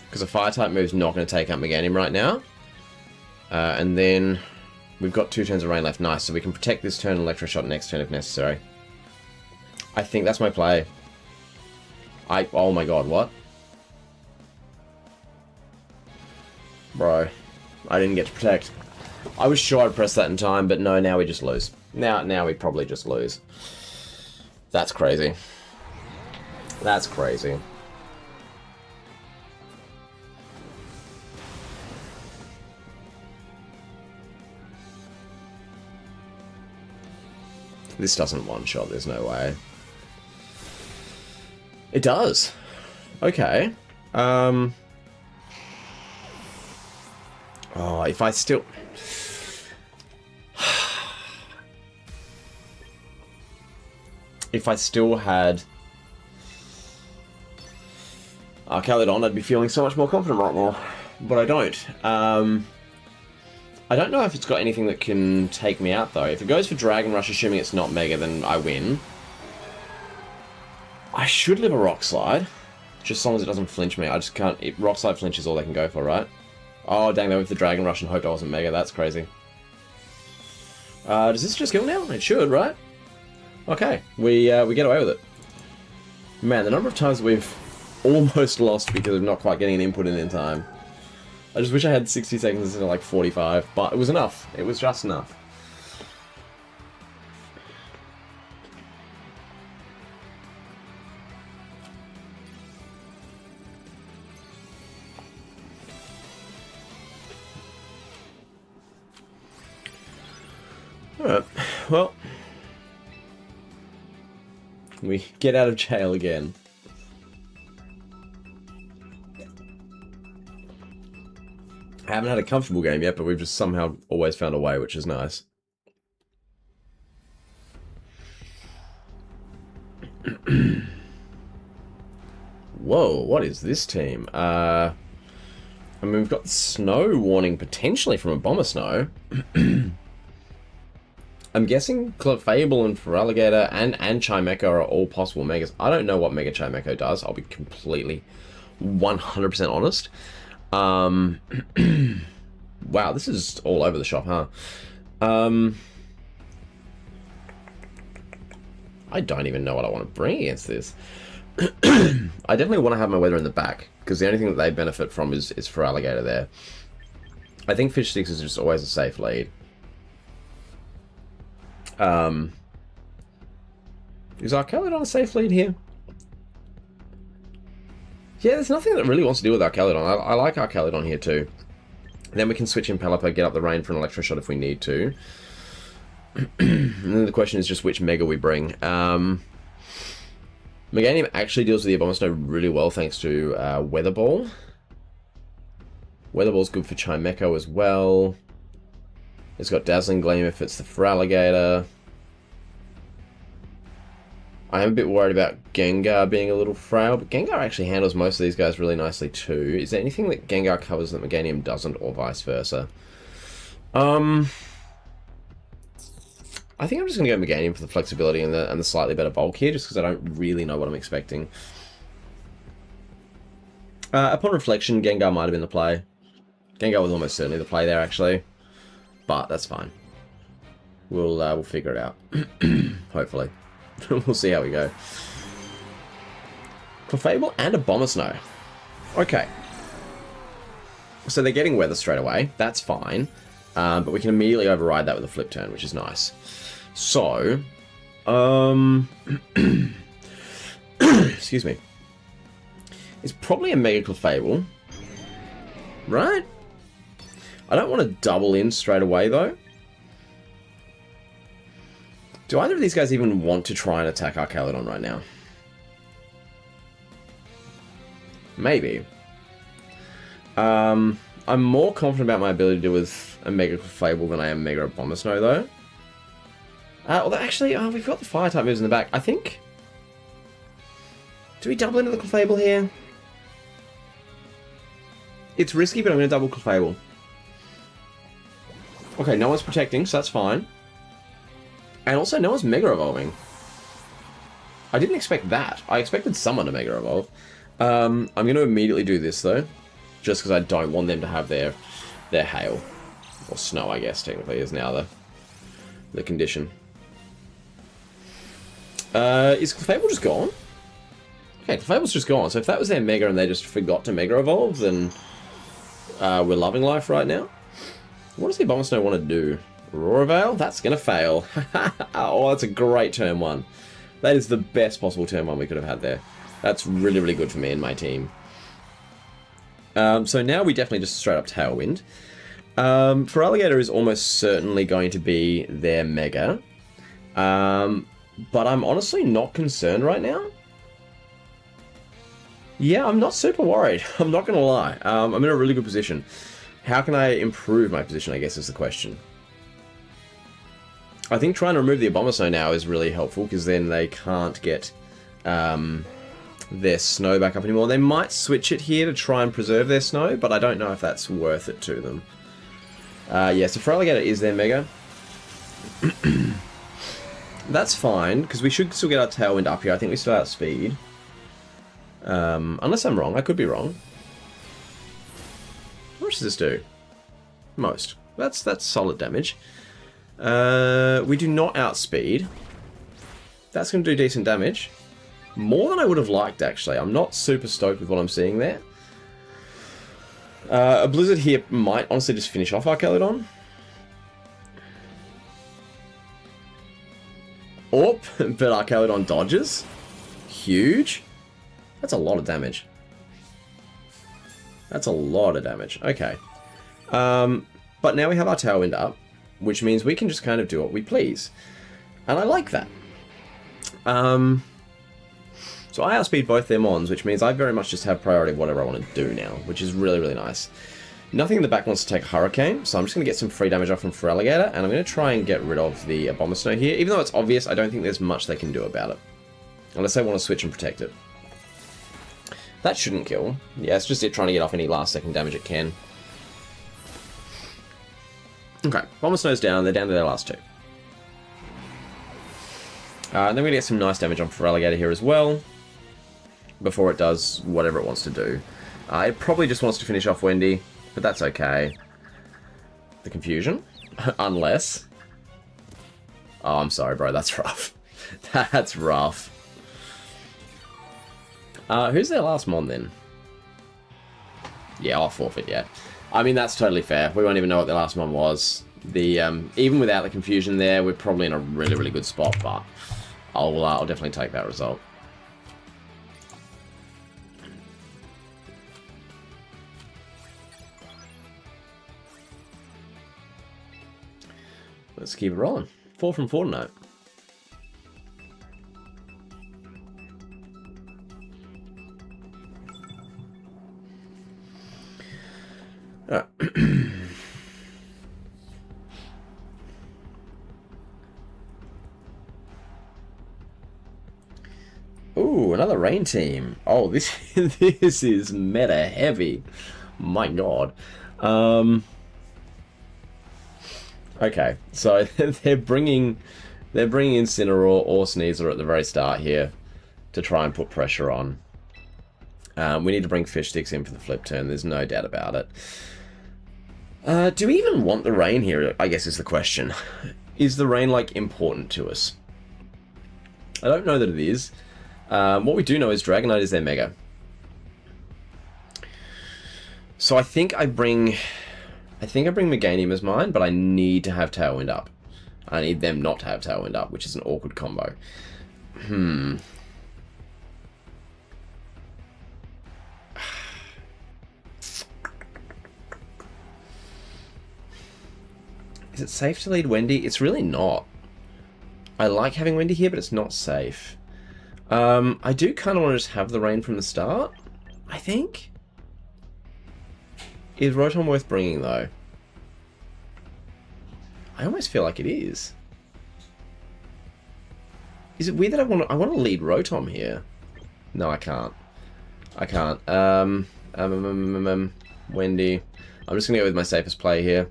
because a Fire-type move's not going to take out Meganium right now. And then we've got 2 turns of rain left. Nice, so we can protect this turn and Electro Shot next turn if necessary. I think that's my play. Oh my god, what? Bro, I didn't get to protect. I was sure I'd press that in time, but no, now we just lose. Now we probably just lose. That's crazy. That's crazy. This doesn't one-shot, there's no way. It does. Okay. Oh, if I still... if I still had... Caledon, I'd be feeling so much more confident right now. But I don't. I don't know if it's got anything that can take me out, though. If it goes for Dragon Rush, assuming it's not Mega, then I win. I should live a Rock Slide. Just as long as it doesn't flinch me. I just can't... Rock Slide flinch is all they can go for, right? Oh, dang, they went for the Dragon Rush and hoped I wasn't Mega. That's crazy. Does this just kill now? It should, right? Okay, we get away with it. Man, the number of times we've almost lost because of not quite getting an input in time. I just wish I had 60 seconds instead of like 45, but it was enough. It was just enough. Alright, well, we get out of jail again. I haven't had a comfortable game yet, but we've just somehow always found a way, which is nice. Whoa, what is this team? I mean, we've got Snow Warning potentially from Abomasnow. I'm guessing Clefable and Feraligatr and Chimecho are all possible Megas. I don't know what Mega Chimecho does, I'll be completely 100% honest. Wow, this is all over the shop, huh? I don't even know what I want to bring against this. I definitely want to have my weather in the back, because the only thing that they benefit from is Feraligatr there. I think Fish Sticks is just always a safe lead. Is Archelodon a safe lead here? Yeah, there's nothing that really wants to do with Archelodon. I like Archelodon here too. Then we can switch in Pelipper, get up the rain for an Electro Shot if we need to. And then the question is just which Mega we bring. Meganium actually deals with the Abomasnow really well thanks to Weather Ball. Weather Ball's good for Chimecho as well. It's got Dazzling Gleam if it's the Feraligatr. I am a bit worried about Gengar being a little frail, but Gengar actually handles most of these guys really nicely too. Is there anything that Gengar covers that Meganium doesn't, or vice versa? I think I'm just going to go Meganium for the flexibility and the slightly better bulk here, just because I don't really know what I'm expecting. Upon reflection, Gengar might have been the play. Gengar was almost certainly the play there, actually. But that's fine. We'll figure it out. Hopefully. We'll see how we go. Clefable and Abomasnow. Okay. So they're getting weather straight away. That's fine. But we can immediately override that with a flip turn, which is nice. So, excuse me. It's probably a Mega Clefable, right? I don't want to double in straight away, though. Do either of these guys even want to try and attack Archelodon right now? Maybe. I'm more confident about my ability to deal with a Mega Clefable than I am Mega Abomasnow, though. Although, actually, we've got the Fire-type moves in the back. I think... Do we double into the Clefable here? It's risky, but I'm going to double Clefable. Okay, no one's protecting, so that's fine. And also, no one's Mega Evolving. I didn't expect that. I expected someone to Mega Evolve. I'm going to immediately do this, though. Just because I don't want them to have their hail. Or snow, I guess, technically, is now the condition. Is Clefable just gone? Okay, Clefable's just gone. So if that was their Mega and they just forgot to Mega Evolve, then we're loving life right now. What does the Abomasnow want to do? Aurora Veil? That's going to fail. Oh, that's a great turn one. That is the best possible turn one we could have had there. That's really, really good for me and my team. So now we definitely just straight up Tailwind. Feraligatr is almost certainly going to be their Mega. But I'm honestly not concerned right now. Yeah, I'm not super worried. I'm not going to lie. I'm in a really good position. How can I improve my position, I guess, is the question. I think trying to remove the Abomasnow now is really helpful, because then they can't get their snow back up anymore. They might switch it here to try and preserve their snow, but I don't know if that's worth it to them. Yeah, so Feraligatr is their Mega. That's fine, because we should still get our Tailwind up here. I think we still outspeed. Unless I'm wrong. I could be wrong. What does this do? Most. That's solid damage. We do not outspeed. That's going to do decent damage. More than I would have liked, actually. I'm not super stoked with what I'm seeing there. A Blizzard here might honestly just finish off Archelodon. Orp, but Archelodon dodges. Huge. That's a lot of damage. That's a lot of damage. Okay. But now we have our Tailwind up, which means we can just kind of do what we please. And I like that. So I outspeed both their Mons, which means I very much just have priority of whatever I want to do now, which is really, really nice. Nothing in the back wants to take Hurricane, so I'm just going to get some free damage off from Feraligatr, and I'm going to try and get rid of the Abomasnow here. Even though it's obvious, I don't think there's much they can do about it. Unless they want to switch and protect it. That shouldn't kill. Yeah, it's just it trying to get off any last second damage it can. Okay, Abomasnow's down. They're down to their last two. And then we're going to get some nice damage on Feraligatr here as well. Before it does whatever it wants to do. It probably just wants to finish off Wendy, but that's okay. the confusion. Unless... Oh, I'm sorry, bro. That's rough. That's rough. Who's their last mon, then? Yeah, I'll forfeit, yeah. I mean, that's totally fair. We won't even know what their last mon was. Even without the confusion there, we're probably in a really, really good spot, but I'll definitely take that result. Let's keep it rolling. 4 from Fortnite. Ooh, another rain team. Oh, this this is meta heavy. My god. Okay, so they're bringing Incineroar or Sneasler at the very start here to try and put pressure on. We need to bring Fish Sticks in for the flip turn. There's no doubt about it. Do we even want the rain here, I guess is the question. Is the rain, like, important to us? I don't know that it is. What we do know is Dragonite is their Mega. So I think I bring Meganium as mine, but I need to have Tailwind up. I need them not to have Tailwind up, which is an awkward combo. Is it safe to lead Wendy? It's really not. I like having Wendy here, but it's not safe. I do kind of want to just have the rain from the start, I think. Is Rotom worth bringing, though? I almost feel like it is. Is it weird that I want to lead Rotom here? No, I can't. I can't. Wendy. I'm just going to go with my safest play here.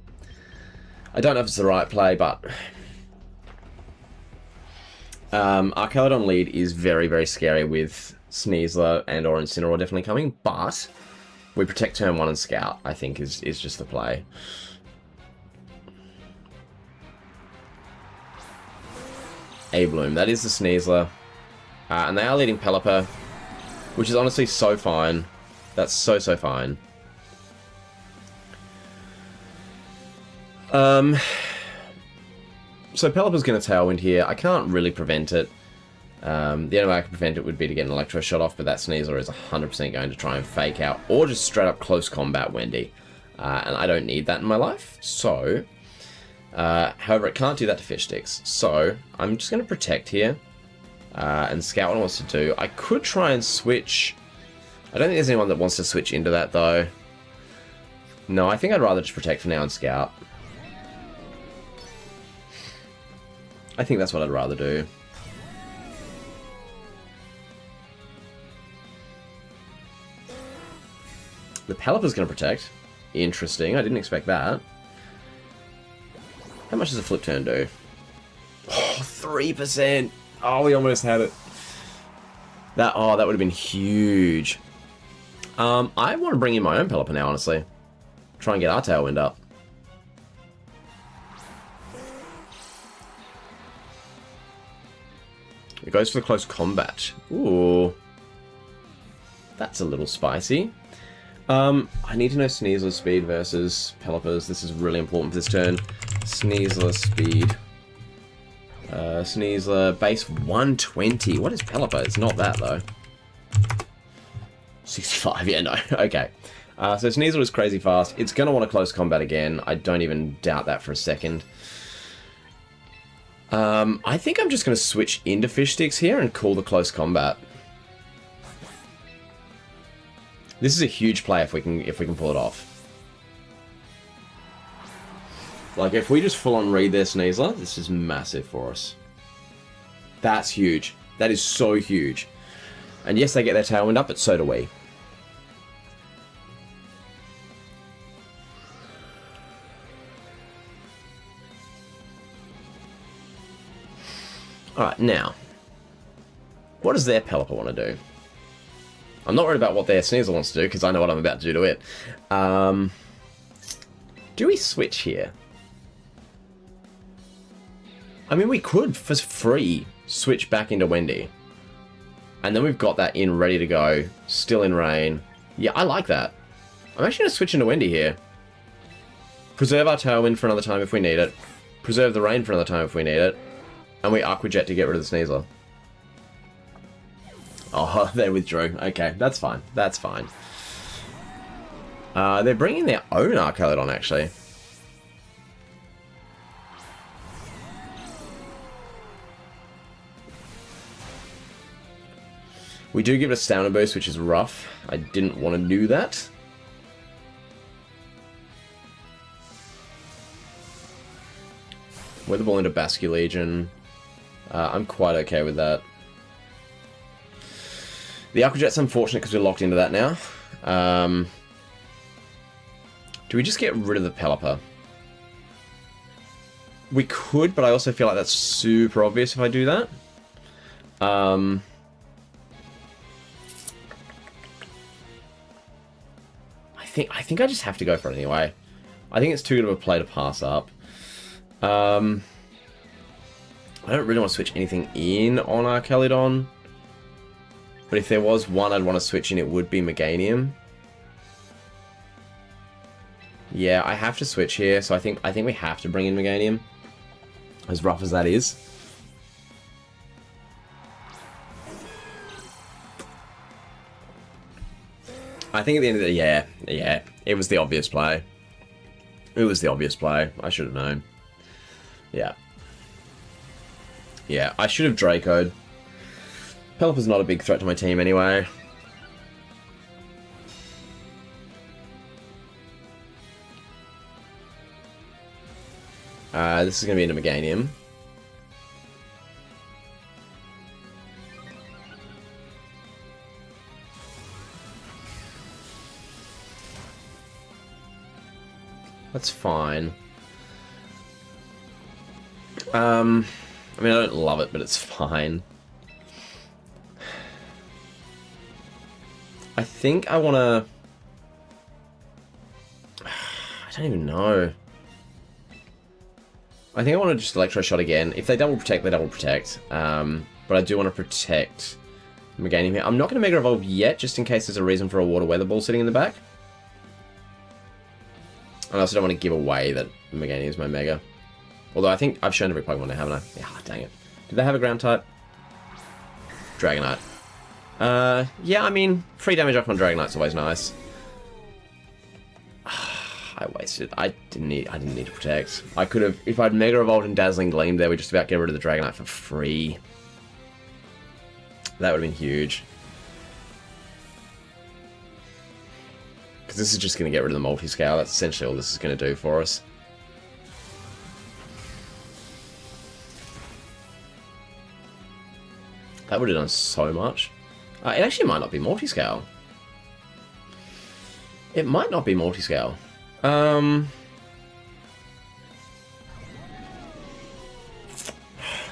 I don't know if it's the right play, but... Archaeodon lead is very, very scary with Sneasler and or Incineroar definitely coming, but we protect turn 1 and Scout, I think, is just the play. A-Bloom, that is the Sneasler. And they are leading Pelipper, which is honestly so fine. That's so fine. So Pelipper's going to Tailwind here. I can't really prevent it. The only way I can prevent it would be to get an Electro Shot off, but that Sneasler is 100% going to try and fake out, or just straight up close combat Wendy. And I don't need that in my life, so... however, it can't do that to Fish Sticks, so I'm just going to protect here, and scout what it wants to do. I could try and switch... I don't think there's anyone that wants to switch into that, though. No, I think I'd rather just protect for now and scout. I think that's what I'd rather do. The Pelipper's going to protect. Interesting, I didn't expect that. How much does a flip turn do? Oh, 3%! Oh, we almost had it. That would have been huge. I want to bring in my own Pelipper now, honestly. Try and get our Tailwind up. It goes for the close combat. Ooh. That's a little spicy. I need to know Sneasler's speed versus Pelipper's. This is really important for this turn. Sneasler speed. Sneasler base 120. What is Pelipper? It's not that, though. 65, yeah, no. Okay. So Sneasler is crazy fast. It's going to want a close combat again. I don't even doubt that for a second. I think I'm just going to switch into Fish Sticks here and call the close combat. This is a huge play if we can pull it off. Like, if we just full-on read their Sneasler, this is massive for us. That's huge. That is so huge. And yes, they get their Tailwind up, but so do we. Alright, now. What does their Pelipper want to do? I'm not worried about what their Sneasler wants to do, because I know what I'm about to do to it. Do we switch here? I mean, we could, for free, switch back into Wendy. And then we've got that in ready to go. Still in rain. Yeah, I like that. I'm actually going to switch into Wendy here. Preserve our Tailwind for another time if we need it. Preserve the rain for another time if we need it. And we Aqua Jet to get rid of the Sneasler. Oh, they withdrew. Okay, that's fine. That's fine. They're bringing their own Archaludon, actually. We do give it a stamina boost, which is rough. I didn't want to do that. Weather Ball into Basculegion. I'm quite okay with that. The Aqua Jet's unfortunate because we're locked into that now. Do we just get rid of the Pelipper? We could, but I also feel like that's super obvious if I do that. I think I just have to go for it anyway. I think it's too good of a play to pass up. I don't really want to switch anything in on Archaludon. But if there was one I'd want to switch in, it would be Meganium. Yeah, I have to switch here, so I think we have to bring in Meganium. As rough as that is. I think at the end of the day, yeah, it was the obvious play. It was the obvious play. I should have known. Yeah. Yeah, I should have Draco'd. Pelipper's not a big threat to my team anyway. This is going to be into Meganium. That's fine. I mean, I don't love it, but it's fine. I think I want to... I don't even know. I think I want to just Electro Shot again. If they double protect, they double protect. But I do want to protect Meganium here. I'm not going to Mega Evolve yet, just in case there's a reason for a Water Weather Ball sitting in the back. And I also don't want to give away that Meganium is my Mega. Although I think I've shown every Pokemon now, haven't I? Yeah, dang it. Did they have a Ground type? Dragonite. Yeah, I mean, free damage off on Dragonite's always nice. I wasted. I didn't need to protect. I could have, if I'd Mega Evolved and Dazzling Gleam there, we just about get rid of the Dragonite for free. That would have been huge. Because this is just going to get rid of the multi-scale. That's essentially all this is going to do for us. That would have done so much. It actually might not be multi-scale. It might not be multi-scale.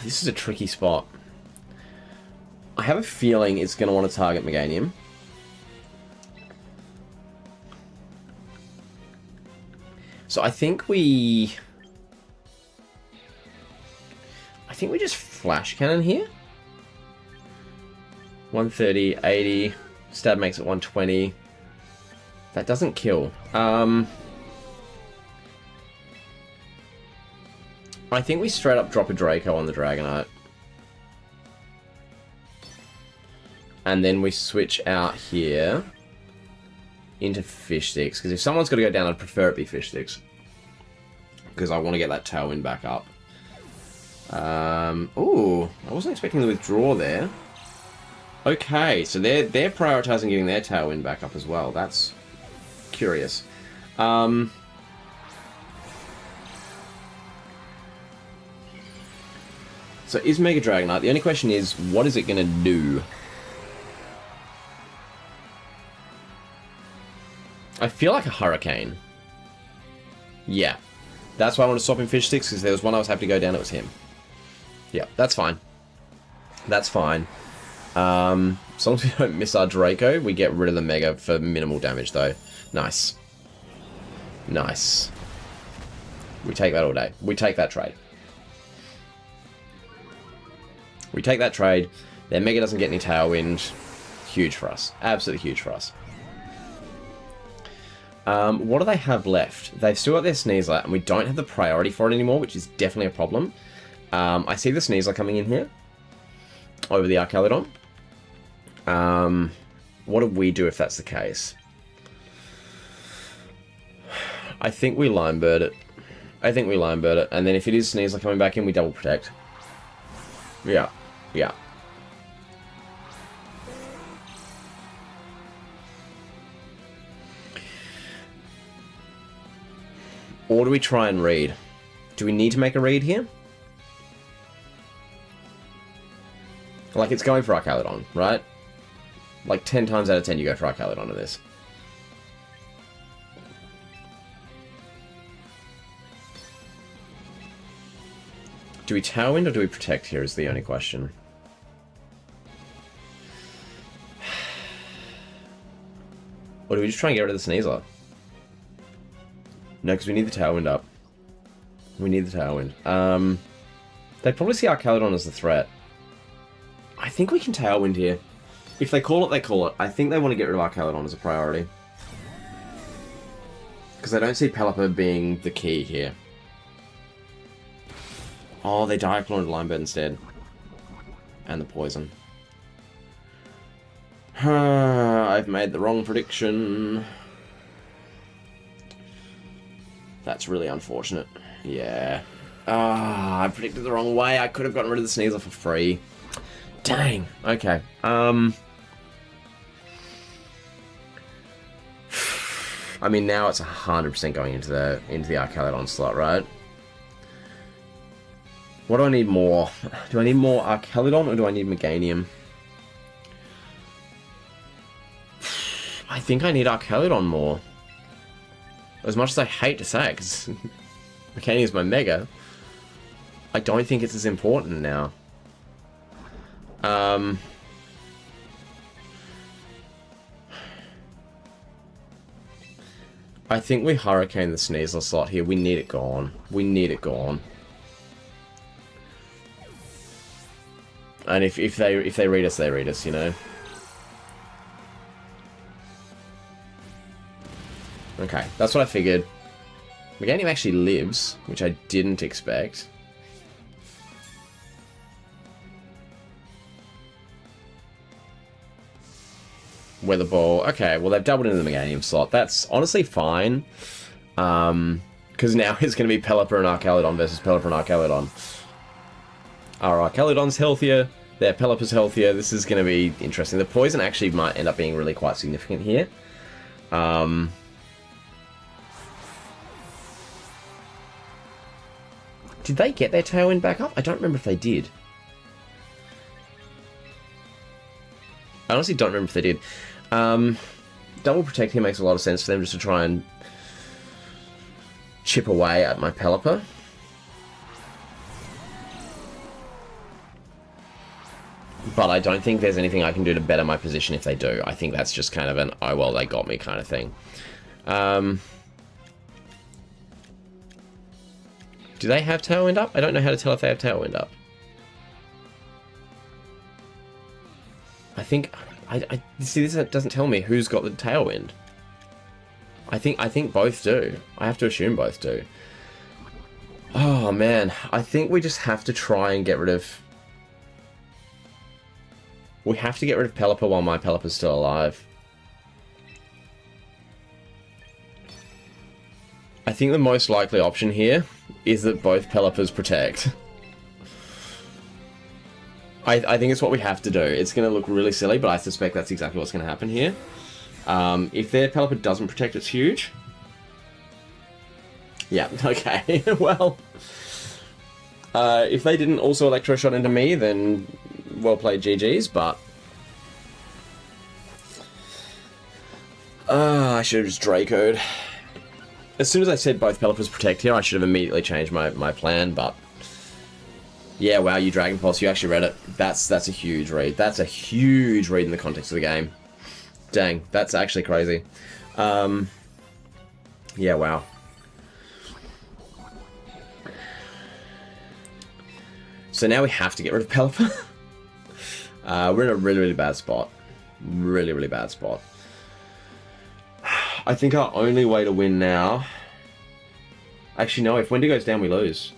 This is a tricky spot. I have a feeling it's going to want to target Meganium. So I think we just Flash Cannon here. 130, 80. Stab makes it 120. That doesn't kill. I think we straight up drop a Draco on the Dragonite. And then we switch out here into Fish Sticks. Because if someone's got to go down, I'd prefer it be Fish Sticks. Because I want to get that Tailwind back up. Ooh, I wasn't expecting the withdraw there. Okay, so they're prioritizing getting their Tailwind back up as well. That's curious. So is Mega Dragonite. The only question is, what is it going to do? I feel like a Hurricane. Yeah. That's why I want to swap in Fish Sticks, because there was one I was happy to go down, it was him. Yeah, that's fine. That's fine. As long as we don't miss our Draco, we get rid of the Mega for minimal damage, though. Nice. Nice. We take that all day. We take that trade. We take that trade. Their Mega doesn't get any Tailwind. Huge for us. Absolutely huge for us. What do they have left? They've still got their Sneasler, and we don't have the priority for it anymore, which is definitely a problem. I see the Sneasler coming in here over the Archaludon. What do we do if that's the case? I think we Line Bird it. And then if it is Sneasler coming back in, we double protect. Yeah. Or do we try and read? Do we need to make a read here? Like, it's going for Archaludon, right? Like, 10 times out of 10 you go for Archaludon in this. Do we Tailwind or do we protect here is the only question. Or do we just try and get rid of the Sneasler? No, because we need the Tailwind up. They probably see Archaludon as the threat. I think we can Tailwind here. If they call it, they call it. I think they want to get rid of Archaludon as a priority. Because I don't see Pelipper being the key here. Oh, they Diaclone into Line Bird instead. And the poison. I've made the wrong prediction. That's really unfortunate. Yeah. I predicted the wrong way. I could have gotten rid of the Sneasler for free. Dang. Okay. I mean, now it's 100% going into the Archaludon slot, right? What do I need more? Do I need more Archaludon or do I need Meganium? I think I need Archaludon more. As much as I hate to say it, because Meganium is my Mega, I don't think it's as important now. I think we Hurricane the Sneasler slot here. We need it gone. And if they read us, they read us, you know. Okay, that's what I figured. Meganium actually lives, which I didn't expect. Weather Ball. Okay, well, they've doubled into the Meganium slot. That's honestly fine. Because now it's going to be Pelipper and Archaludon versus Pelipper and Archaludon. Our Archaludon's healthier. Their Pelipper's healthier. This is going to be interesting. The poison actually might end up being really quite significant here. Did they get their Tailwind back up? I don't remember if they did. I honestly don't remember if they did. Double Protect here makes a lot of sense for them just to try and chip away at my Pelipper. But I don't think there's anything I can do to better my position if they do. I think that's just kind of an, oh well, they got me kind of thing. Do they have Tailwind up? I don't know how to tell if they have Tailwind up. I think... I see, this doesn't tell me who's got the Tailwind. I think both do. I have to assume both do. Oh, man. I think we just have to try and get rid of... We have to get rid of Pelipper while my Pelipper's still alive. I think the most likely option here is that both Pelippers protect. I think it's what we have to do. It's going to look really silly, but I suspect that's exactly what's going to happen here. If their Pelipper doesn't protect, it's huge. Yeah, okay. Well, if they didn't also Electroshot into me, then well played GG's, but... I should have just Draco'd. As soon as I said both Pelippers protect here, I should have immediately changed my plan, but... Yeah, wow, you Dragon Pulse, you actually read it. That's a huge read. That's a huge read in the context of the game. Dang, that's actually crazy. Yeah, wow. So now we have to get rid of Pelipper. We're in a really, really bad spot. Really, really bad spot. I think our only way to win now... Actually, no, if Wendy goes down, we lose.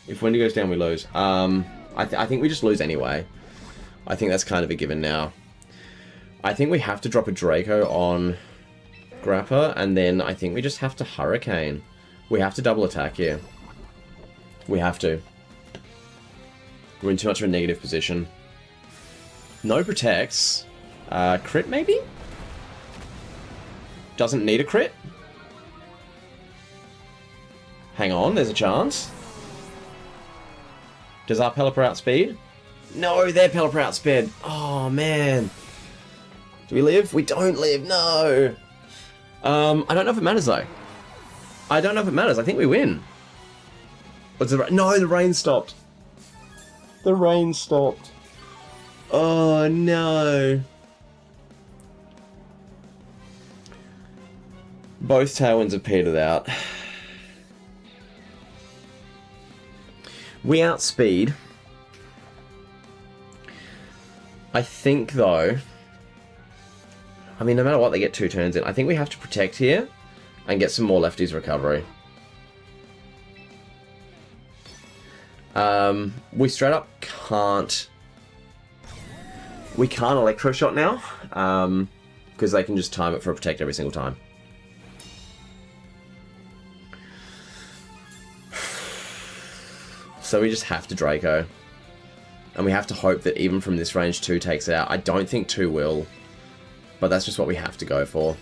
If Wendy goes down, we lose. I think we just lose anyway. I think that's kind of a given now. I think we have to drop a Draco on Grappa, and then I think we just have to Hurricane. We have to double attack here. We have to. We're in too much of a negative position. No protects. Crit, maybe? Doesn't need a crit? Hang on, there's a chance. Does our Pelipper outspeed? No, their Pelipper outsped. Oh, man. Do we live? We don't live, no. I don't know if it matters, though. I don't know if it matters. I think we win. What's the no, the rain stopped. The rain stopped. Oh, no. Both Tailwinds have petered out. We outspeed. I think, though... I mean, no matter what, they get 2 turns in. I think we have to protect here and get some more lefties recovery. We straight up can't... We can't Electro Shot now, because they can just time it for a protect every single time. So we just have to Draco. And we have to hope that even from this range 2 takes it out. I don't think 2 will. But that's just what we have to go for.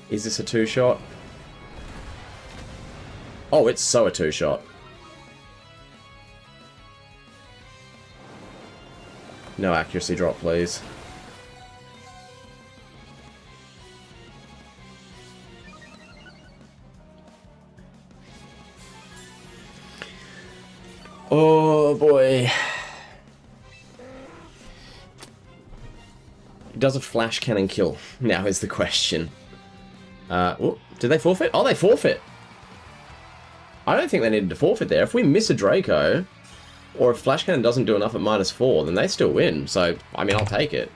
Is this a 2-shot? Oh, it's so a 2-shot. No accuracy drop, please. Oh boy. Does a flash cannon kill? Now is the question. Oh, did they forfeit? Oh, they forfeit. I don't think they needed to forfeit there. If we miss a Draco, or if flash cannon doesn't do enough at -4, then they still win. So, I mean, I'll take it.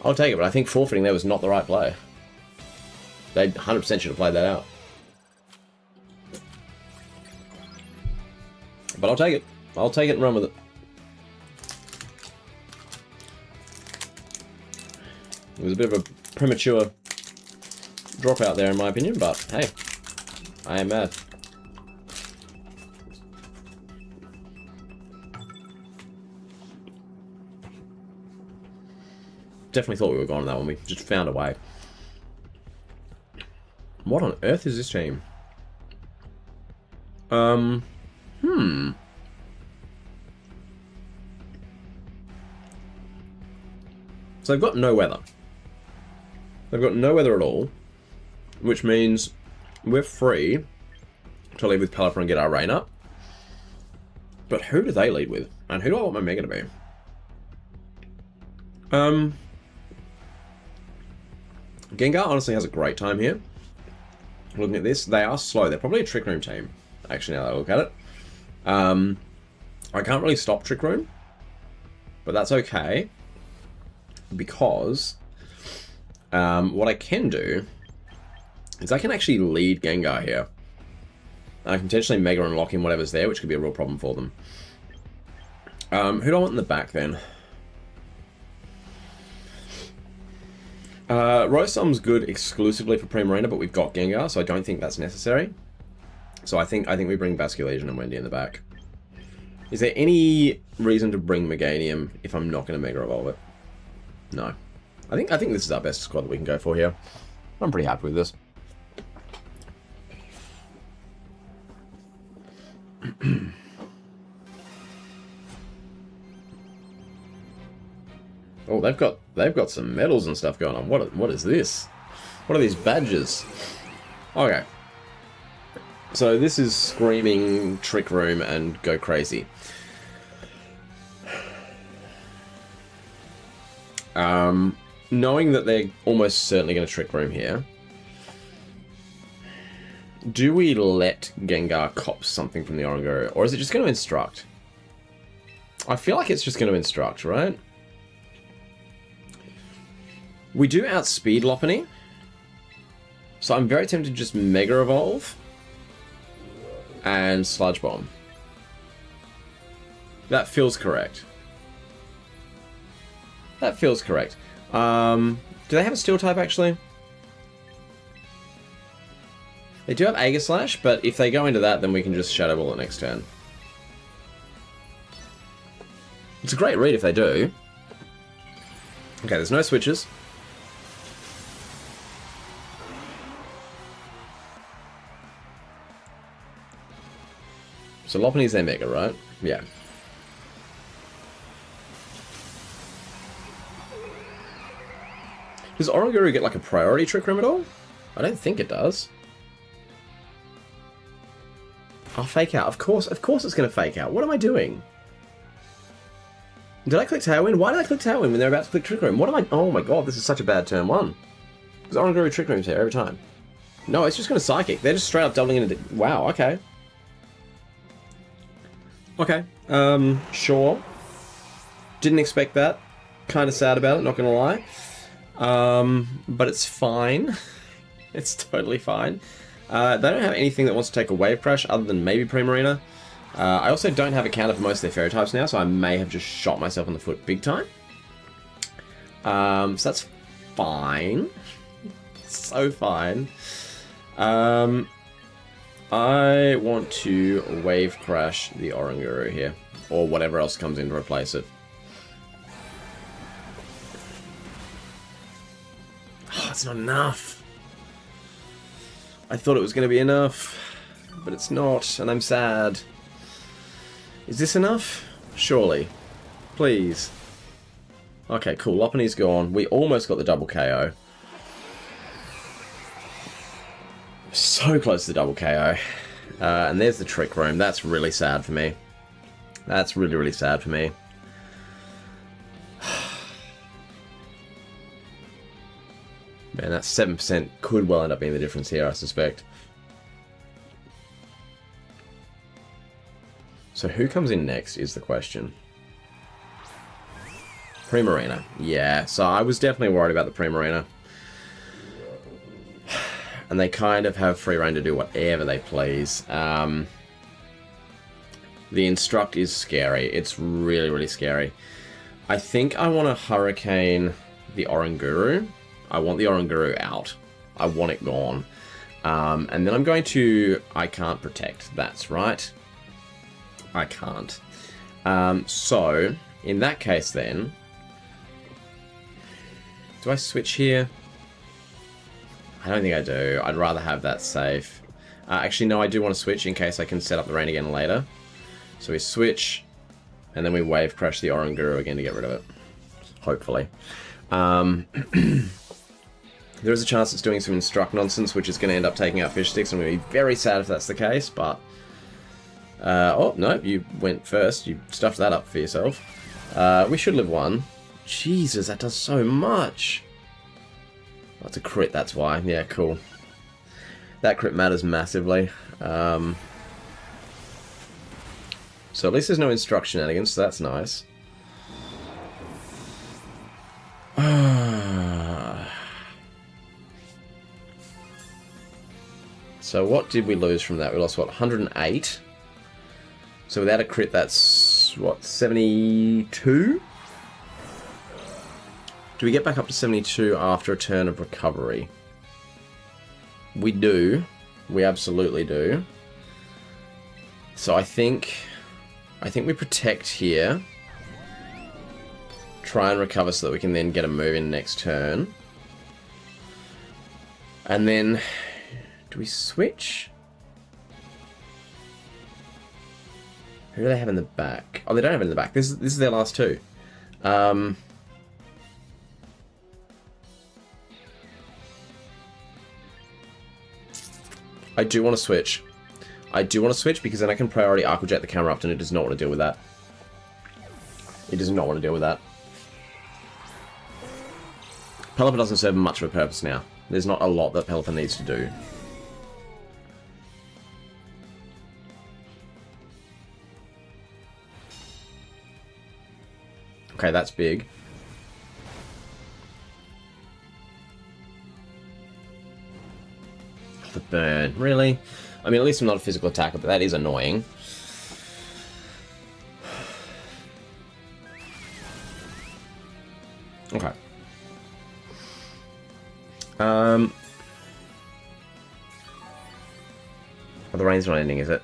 I'll take it, but I think forfeiting there was not the right play. They 100% should have played that out. But I'll take it. I'll take it and run with it. It was a bit of a premature dropout there, in my opinion, but hey, I am mad. Definitely thought we were gone on that one. We just found a way. What on earth is this team? So they've got no weather. They've got no weather at all, which means we're free to lead with Pelipper and get our rain up. But who do they lead with? And who do I want my Mega to be? Gengar honestly has a great time here. Looking at this, they are slow. They're probably a Trick Room team, actually, now that I look at it. I can't really stop Trick Room, but that's okay, because what I can do is I can actually lead Gengar here. I can potentially Mega Unlock him whatever's there, which could be a real problem for them. Who do I want in the back then? Rotom's good exclusively for Primarina, but we've got Gengar, so I don't think that's necessary. So I think we bring Basculegion and Wendy in the back. Is there any reason to bring Meganium if I'm not going to Mega Evolve it? No. I think this is our best squad that we can go for here. I'm pretty happy with this. Oh, they've got some medals and stuff going on. What is this? What are these badges? Okay. So this is screaming Trick Room and go crazy. Knowing that they're almost certainly going to Trick Room here, Do we let Gengar cop something from the Oranguru? Or is it just going to instruct? I feel like it's just going to instruct, right? We do outspeed Lopunny. So I'm very tempted to just Mega Evolve. And Sludge Bomb. That feels correct. That feels correct. Do they have a Steel type, actually? They do have Aegislash, but if they go into that, then we can just Shadow Ball it next turn. It's a great read if they do. Okay, there's no switches. So Lopunny's their Mega, right? Yeah. Does Oranguru get like a priority Trick Room at all? I don't think it does. I'll Fake Out. Of course it's going to Fake Out. What am I doing? Did I click Tailwind? Why did I click Tailwind when they're about to click Trick Room? What am I... Oh my god, this is such a bad turn one. Because Oranguru Trick Room's here every time. No, it's just going to Psychic. They're just straight up doubling into... Wow, okay. Okay. Sure. Didn't expect that. Kind of sad about it, not going to lie. But it's fine. It's totally fine. They don't have anything that wants to take a Wave Crash other than maybe Primarina. I also don't have a counter for most of their Fairy types now, so I may have just shot myself in the foot big time. So that's fine. So fine. I want to Wave Crash the Oranguru here, or whatever else comes in to replace it. Oh, it's not enough. I thought it was going to be enough, but it's not, and I'm sad. Is this enough? Surely. Please. Okay, cool. Lopunny's gone. We almost got the double KO. So close to the double KO. And there's the Trick Room. That's really sad for me. That's really, really sad for me. Man, that 7% could well end up being the difference here, I suspect. So who comes in next is the question. Primarina. Yeah, so I was definitely worried about the Primarina. And they kind of have free reign to do whatever they please. The Instruct is scary. It's really, really scary. I think I want to Hurricane the Oranguru. I want the Oranguru out. I want it gone. And then I'm going to... I can't protect. That's right. I can't. So, in that case then... Do I switch here? I don't think I do. I'd rather have that safe. Actually, no, I do want to switch in case I can set up the rain again later. So we switch, and then we Wave Crash the Oranguru again to get rid of it. Hopefully. There is a chance it's doing some Instruct nonsense, which is going to end up taking out Fish Sticks. I'm going to be very sad if that's the case, but... oh, no, you went first. You stuffed that up for yourself. We should live one. Jesus, that does so much. That's a crit, that's why. Yeah, cool. That crit matters massively. So at least there's no Instruct shenanigans, so that's nice. So what did we lose from that? We lost, what, 108? So without a crit, that's, what, 72? Do we get back up to 72 after a turn of recovery? We do. We absolutely do. So I think we protect here. Try and recover so that we can then get a move in next turn. And then... Do we switch? Who do they have in the back? Oh, they don't have it in the back. This is their last two. I do want to switch. I do want to switch because then I can priority Aqua Jet the Camerupt, and it does not want to deal with that. It does not want to deal with that. Pelipper doesn't serve much of a purpose now. There's not a lot that Pelipper needs to do. Okay, that's big. The burn, really? I mean, at least I'm not a physical attacker, but that is annoying. Okay. Oh, the rain's not ending, is it?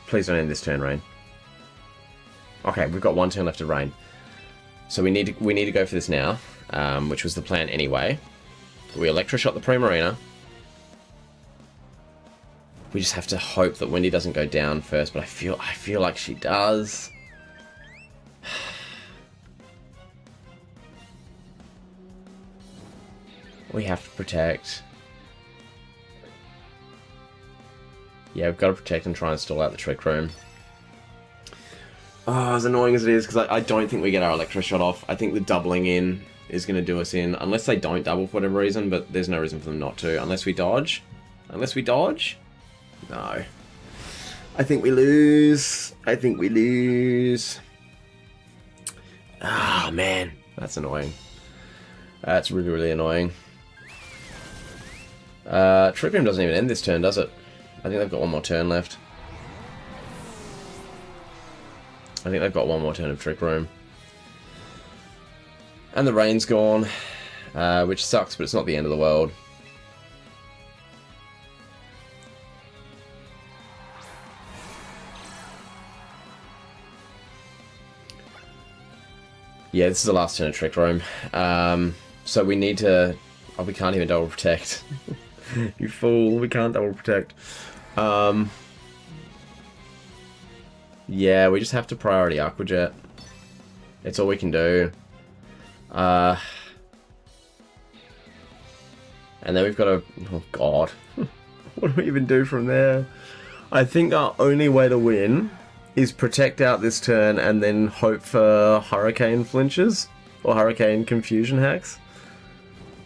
Please don't end this turn, rain. Okay, we've got one turn left of rain, so we need to go for this now, which was the plan anyway. We electroshot the Primarina. We just have to hope that Wendy doesn't go down first, but I feel like she does. We have to protect. Yeah, we've got to protect and try and stall out the Trick Room. Oh, as annoying as it is, because I don't think we get our Electroshot off. I think the doubling in is going to do us in, unless they don't double for whatever reason, but there's no reason for them not to. Unless we dodge. Unless we dodge? No. I think we lose. I think we lose. Ah, man. That's annoying. That's really, really annoying. Trick Room doesn't even end this turn, does it? I think they've got one more turn left. I think they've got one more turn of Trick Room. And the rain's gone, which sucks, but it's not the end of the world. Yeah, this is the last turn of Trick Room. So we need to... Oh, we can't even double protect. You fool, we can't double protect. Yeah, we just have to priority Aqua Jet. It's all we can do. And then we've got to... Oh, God. What do we even do from there? I think our only way to win is protect out this turn and then hope for Hurricane flinches. Or Hurricane confusion hacks.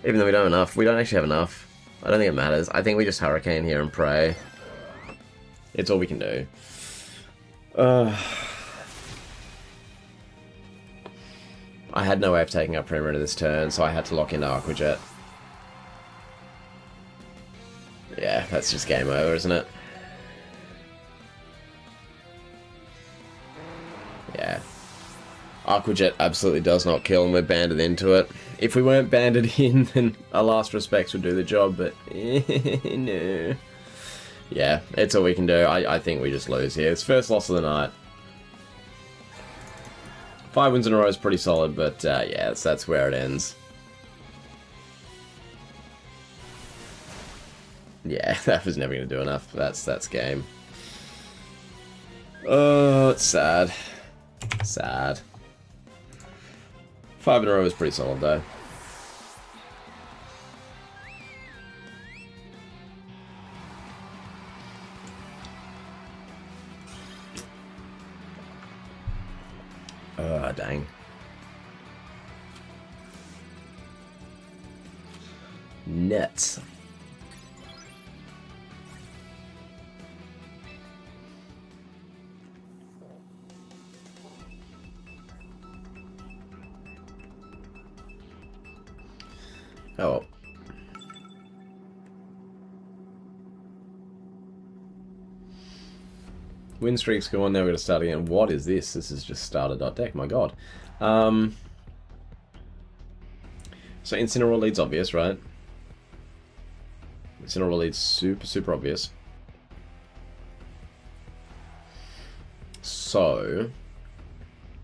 Even though we don't have enough. We don't actually have enough. I don't think it matters. I think we just Hurricane here and pray. It's all we can do. I had no way of taking up Primarina this turn, so I had to lock into Aqua Jet. Yeah, that's just game over, isn't it? Yeah. Aqua Jet absolutely does not kill, and we're banded into it. If we weren't banded in, then our last respects would do the job, but no. Yeah, it's all we can do. I think we just lose here. It's first loss of the night. 5 wins in a row is pretty solid, but yeah, that's where it ends. Yeah, that was never going to do enough. That's game. Oh, it's sad. Sad. 5 in a row is pretty solid, though. Dang. Nuts. Oh. Win streaks go on, now we're going to start again. What is this? This is just starter.deck, my god. So Incineroar leads obvious, right? Incineroar leads super obvious. So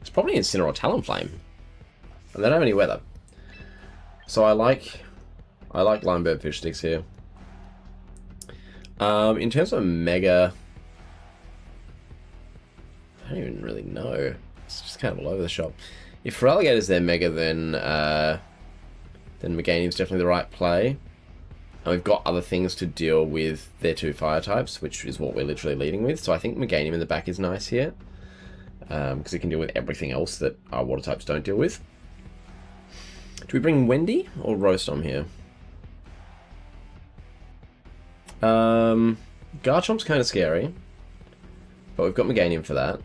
it's probably Incineroar Talonflame. And they don't have any weather. So I like Linebird Fish Sticks here. In terms of Mega, I don't even really know. It's just kind of all over the shop. If Feraligator's their Mega, then Meganium's definitely the right play. And we've got other things to deal with their 2 fire types, which is what we're literally leading with. So I think Meganium in the back is nice here. Because it can deal with everything else that our water types don't deal with. Do we bring Wendy or Roastom here? Garchomp's kind of scary. But we've got Meganium for that.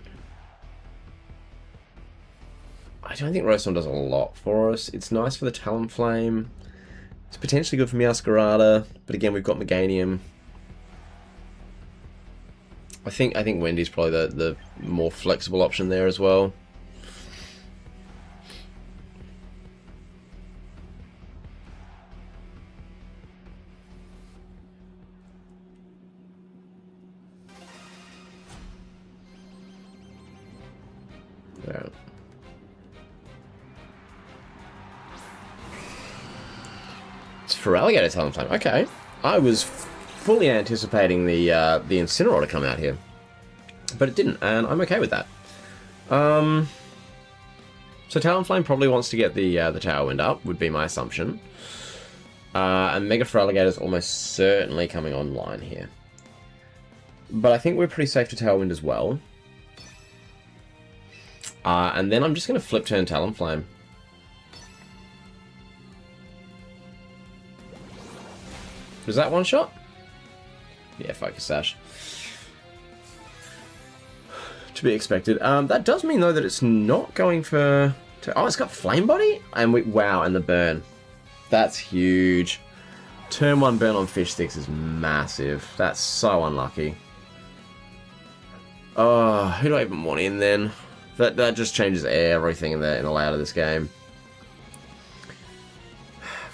I don't think Roston does a lot for us. It's nice for the Talonflame. It's potentially good for Meowscarada, but again, we've got Meganium. I think Wendy's probably the more flexible option there as well. Yeah. It's Feraligatr Talonflame. Okay, I was fully anticipating the Incineroar to come out here, but it didn't, and I'm okay with that. So Talonflame probably wants to get the Tailwind up, would be my assumption. And Mega Feraligatr is almost certainly coming online here. But I think we're pretty safe to Tailwind as well. And then I'm just going to flip turn Talonflame. Was that one shot? Yeah, Focus Sash. To be expected. That does mean, though, that it's not going for... Oh, it's got Flame Body? And wow, and the burn. That's huge. Turn 1 burn on Fish Sticks is massive. That's so unlucky. Oh, who do I even want in then? That just changes everything in the layout of this game.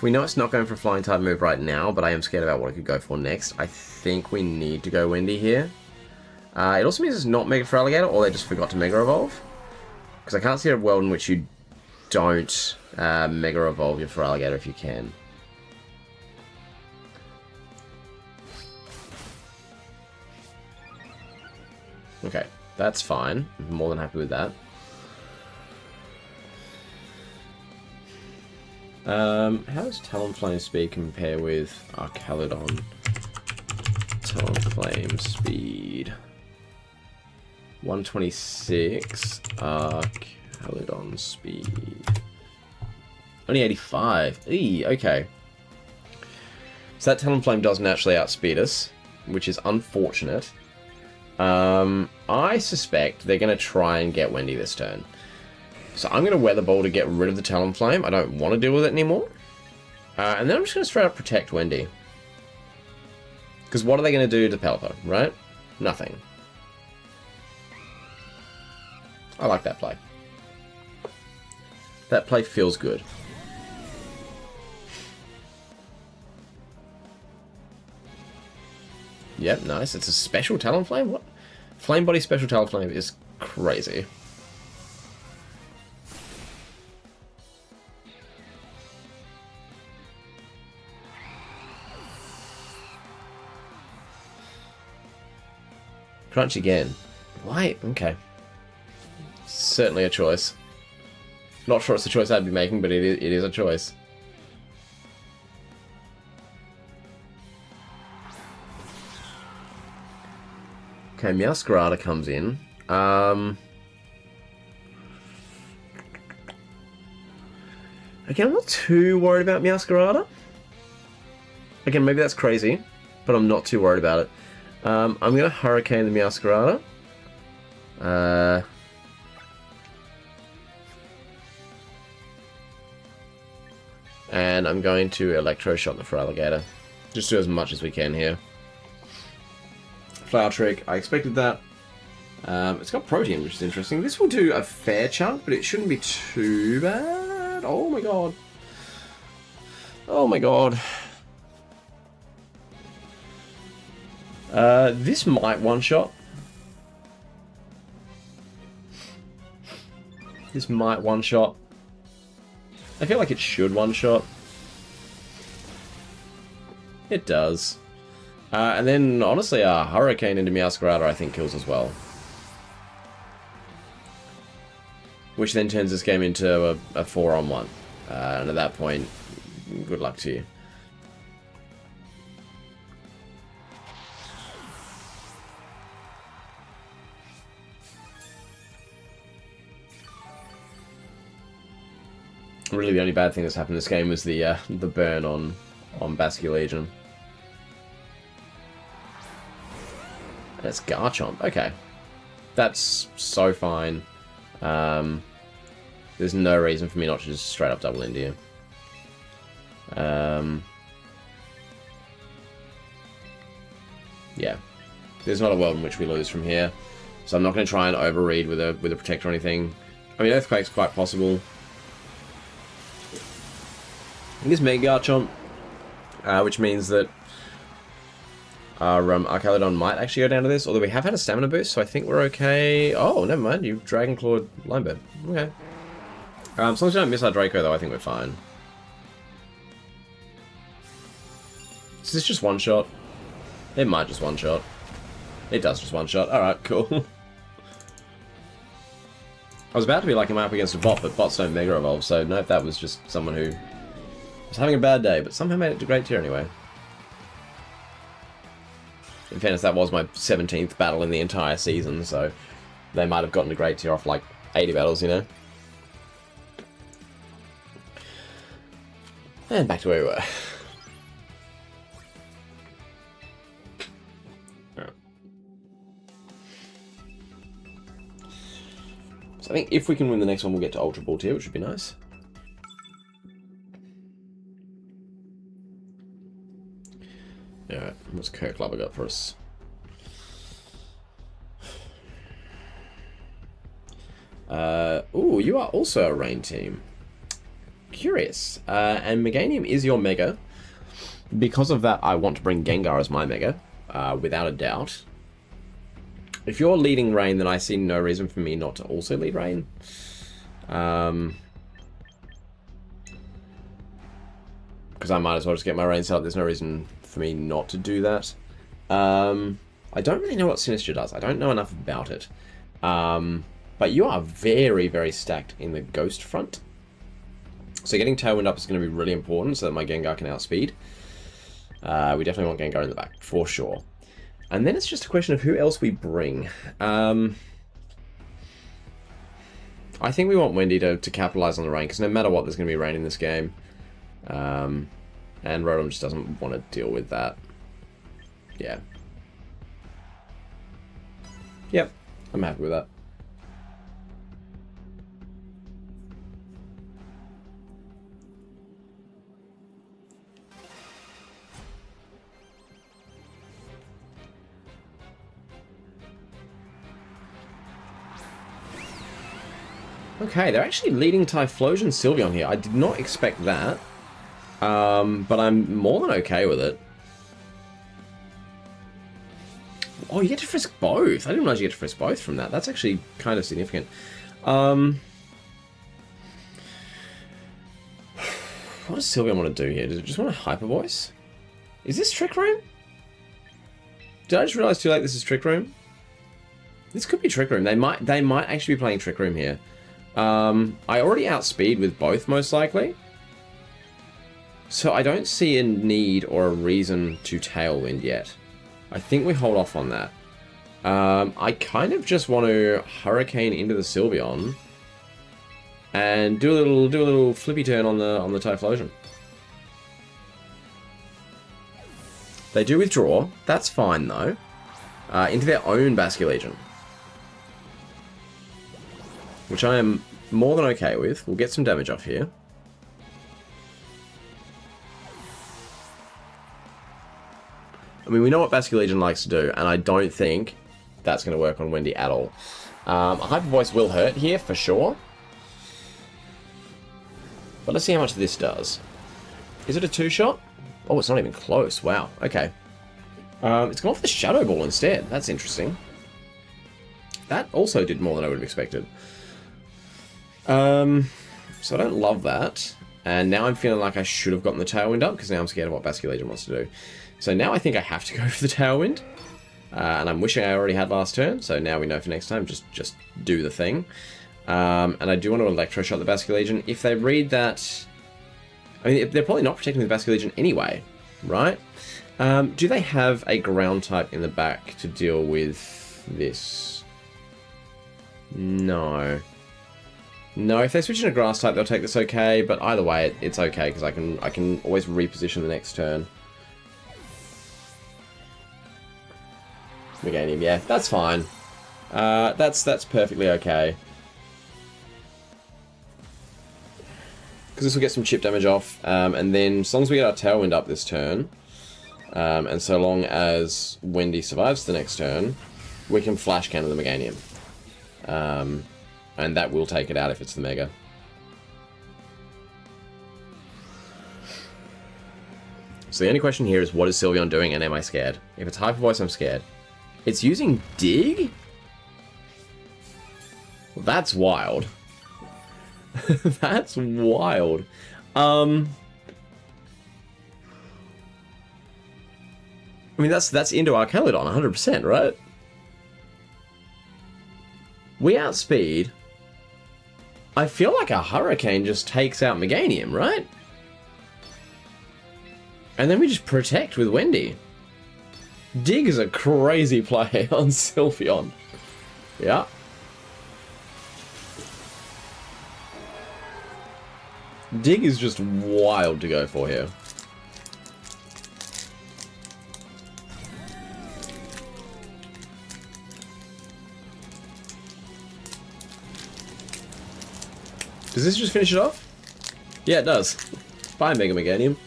We know it's not going for a Flying type move right now, but I am scared about what it could go for next. I think we need to go Wendy here. It also means it's not Mega Feraligatr, or they just forgot to Mega Evolve. Because I can't see a world in which you don't Mega Evolve your Feraligatr if you can. Okay, that's fine. I'm more than happy with that. How does Talonflame speed compare with Archaludon? Talonflame speed 126. Archaludon speed only 85. Okay. So that Talonflame doesn't actually outspeed us, which is unfortunate. I suspect they're going to try and get Wendy this turn. So I'm going to Weather Ball to get rid of the Talonflame. I don't want to deal with it anymore. And then I'm just going to straight up protect Wendy. Because what are they going to do to Pelipper, right? Nothing. I like that play. That play feels good. Yep, nice. It's a special Talonflame? What? Flame Body special Talonflame is crazy. Crunch again. Why? Okay. Certainly a choice. Not sure it's a choice I'd be making, but it is a choice. Okay, Meowscarada comes in. Okay, I'm not too worried about Meowscarada. Again, maybe that's crazy, but I'm not too worried about it. I'm going to Hurricane the Meowscarada. And I'm going to Electroshock the Feraligatr. Just do as much as we can here. Flower Trick, I expected that. It's got Protein, which is interesting. This will do a fair chunk, but it shouldn't be too bad. Oh my god. Oh my god. This might one-shot. This might one-shot. I feel like it should one-shot. It does. And then, honestly, Hurricane into Meowscarada I think kills as well. Which then turns this game into a 4-on-1. And at that point, good luck to you. Really, the only bad thing that's happened in this game was the burn on Basculegion. That's Garchomp. Okay. That's so fine. There's no reason for me not to just straight up double India. Yeah. There's not a world in which we lose from here. So I'm not going to try and overread with a Protector or anything. I mean, Earthquake's quite possible. It is Mega Garchomp, which means that our Archaludon might actually go down to this, although we have had a stamina boost, so I think we're okay. Oh, never mind, you Dragon Clawed Linebird. Okay. As long as we don't miss our Draco, though, I think we're fine. Is this just one shot? It might just one shot. It does just one shot. Alright, cool. I was about to be like, am I up against a bot, but bots don't Mega Evolve, so no, that was just someone who was having a bad day, but somehow made it to Great Tier anyway. In fairness, that was my 17th battle in the entire season, so they might have gotten to Great Tier off like 80 battles, you know? And back to where we were. So I think if we can win the next one, we'll get to Ultra Ball Tier, which would be nice. Alright, what's Kirklubber got for us? Ooh, you are also a Rain team. Curious. And Meganium is your Mega. Because of that, I want to bring Gengar as my Mega, without a doubt. If you're leading Rain, then I see no reason for me not to also lead Rain. Because I might as well just get my Rain set up. There's no reason for me not to do that. I don't really know what Sinistcha does. I don't know enough about it. But you are very, very stacked in the Ghost front. So getting Tailwind up is going to be really important so that my Gengar can outspeed. We definitely want Gengar in the back, for sure. And then it's just a question of who else we bring. I think we want Wendy to capitalize on the rain, because no matter what, there's going to be rain in this game. And Rotom just doesn't want to deal with that. Yeah. Yep, I'm happy with that. Okay, they're actually leading Typhlosion Sylveon here. I did not expect that. But I'm more than okay with it. Oh, you get to frisk both. I didn't realize you get to frisk both from that. That's actually kind of significant. What does Sylveon want to do here? Does it just want a Hyper Voice? Is this Trick Room? Did I just realize too late this is Trick Room? This could be Trick Room. They might actually be playing Trick Room here. I already outspeed with both, most likely. So I don't see a need or a reason to Tailwind yet. I think we hold off on that. I kind of just want to Hurricane into the Sylveon and do a little flippy turn on the Typhlosion. They do withdraw. That's fine though. Into their own Basculegion, which I am more than okay with. We'll get some damage off here. I mean, we know what Basculegion likes to do, and I don't think that's going to work on Wendy at all. A Hyper Voice will hurt here, for sure. But let's see how much this does. Is it a two-shot? Oh, it's not even close. Wow. Okay. It's gone for the Shadow Ball instead. That's interesting. That also did more than I would have expected. So I don't love that. And now I'm feeling like I should have gotten the Tailwind up, because now I'm scared of what Basculegion wants to do. So now I think I have to go for the Tailwind. And I'm wishing I already had last turn, so now we know for next time, just do the thing. And I do want to Electroshock the Basculegion. If they read that... I mean, they're probably not protecting the Basculegion anyway, right? Do they have a ground type in the back to deal with this? No. No, if they switch into grass type, they'll take this okay, but either way, it's okay, because I can always reposition the next turn. Meganium, yeah, that's fine. That's perfectly okay. because this will get some chip damage off, and then as long as we get our Tailwind up this turn, and so long as Wendy survives the next turn, we can flash counter the Meganium. And that will take it out if it's the Mega. So the only question here is, what is Sylveon doing and am I scared? If it's Hyper Voice, I'm scared. It's using Dig? Well, that's wild. That's wild. I mean, that's into Archelodon, 100%, right? We outspeed. I feel like a Hurricane just takes out Meganium, right? And then we just protect with Wendy. Dig is a crazy play on Sylveon. Yeah. Dig is just wild to go for here. Does this just finish it off? Yeah, it does. Bye, Mega Meganium.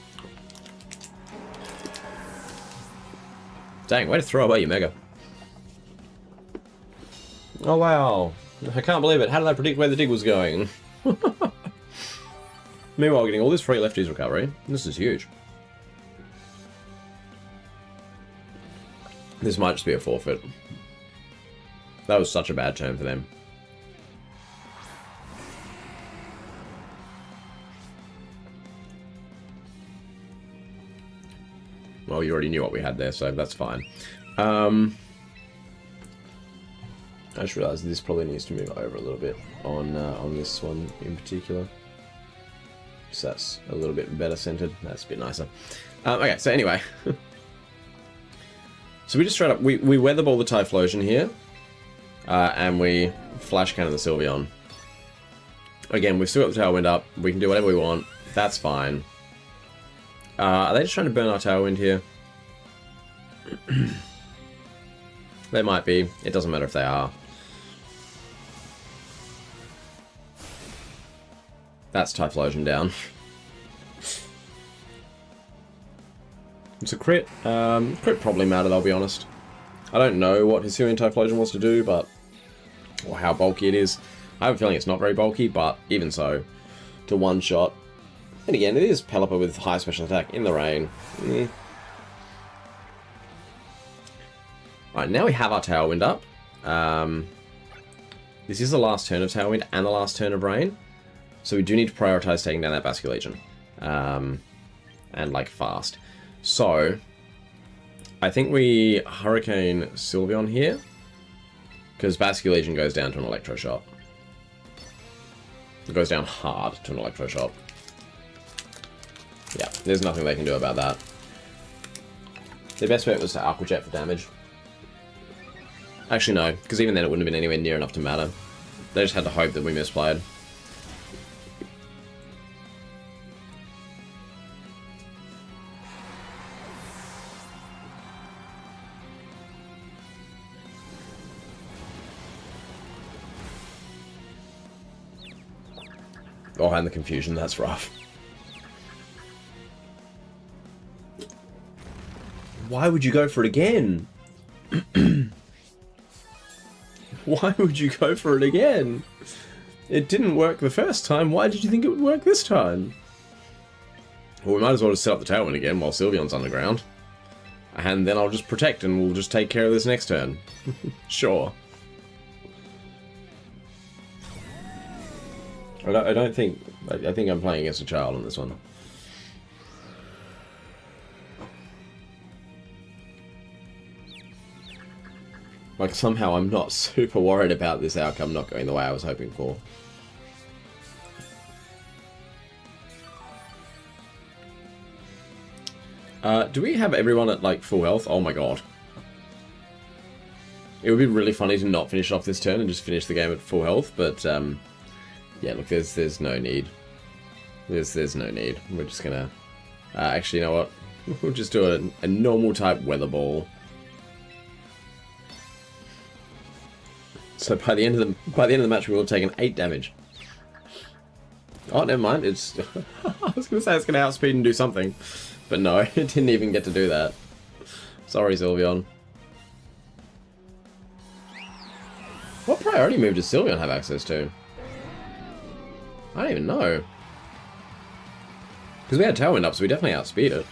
Dang, way to throw away your Mega. Oh, wow. I can't believe it. How did I predict where the Dig was going? Meanwhile, getting all this free lefties recovery. This is huge. This might just be a forfeit. That was such a bad turn for them. Well, you already knew what we had there, so that's fine. I just realised this probably needs to move over a little bit on this one in particular. So that's a little bit better centered. That's a bit nicer. Okay, so anyway. So we just straight up, we Weather Ball the Typhlosion here. And we Flash Cannon the Sylveon. Again, we've still got the Tailwind up. We can do whatever we want. That's fine. Are they just trying to burn our Tailwind here? They might be. It doesn't matter if they are. That's Typhlosion down. It's a crit. Crit probably mattered, I'll be honest. I don't know what Hisuian Typhlosion wants to do, but... or how bulky it is. I have a feeling it's not very bulky, but even so, to one-shot. And again, it is Pelipper with high special attack in the rain. Alright, now we have our Tailwind up. This is the last turn of Tailwind and the last turn of Rain. So we do need to prioritize taking down that Basculegion. And, like, fast. So, I think we Hurricane Sylveon here. Because Basculegion goes down to an Electroshock. It goes down hard to an Electroshock. Yeah, there's nothing they can do about that. Their best bet was to Aqua Jet for damage. Actually, no, because even then it wouldn't have been anywhere near enough to matter. They just had to hope that we misplayed. Oh, and the confusion, that's rough. Why would you go for it again? Why would you go for it again? It didn't work the first time. Why did you think it would work this time? Well, we might as well just set up the Tailwind again while Sylveon's underground. And then I'll just protect and we'll just take care of this next turn. Sure. I don't think... I think I'm playing against a child on this one. Like, somehow I'm not super worried about this outcome not going the way I was hoping for. Do we have everyone at, like, full health? Oh my god. It would be really funny to not finish off this turn and just finish the game at full health, but, yeah, look, there's no need. There's no need. We're just gonna... actually, you know what? We'll just do a normal type Weather Ball. So by the end of the match, we will have taken 8 damage. Oh, never mind. It's. I was going to say it's going to outspeed and do something. But no, it didn't even get to do that. Sorry, Sylveon. What priority move does Sylveon have access to? I don't even know. Because we had Tailwind up, so we definitely outspeed it.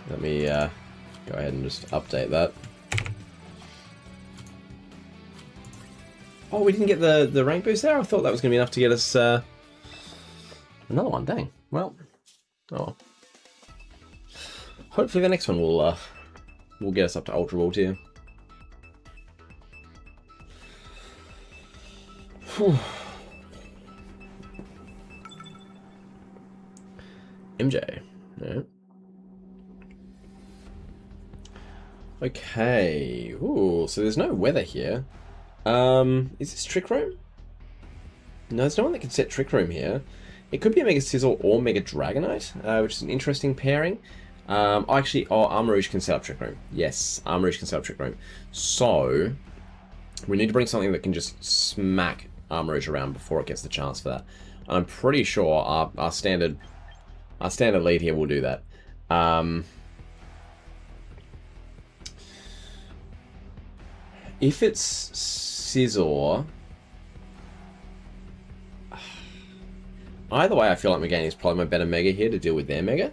Let me go ahead and just update that. Oh, we didn't get the rank boost there? I thought that was going to be enough to get us another one. Dang. Well, oh. Hopefully the next one will get us up to Ultra Ball tier. MJ. Yeah. Okay. Ooh, so there's no weather here. Is this Trick Room? No, there's no one that can set Trick Room here. It could be a Mega Sizzle or Mega Dragonite, which is an interesting pairing. Actually, Armarouge can set up Trick Room. Yes, Armarouge can set up Trick Room. So, we need to bring something that can just smack Armarouge around before it gets the chance for that. And I'm pretty sure our standard lead here will do that. If it's Scizor, either way, I feel like Meganium is probably my better Mega here to deal with their Mega.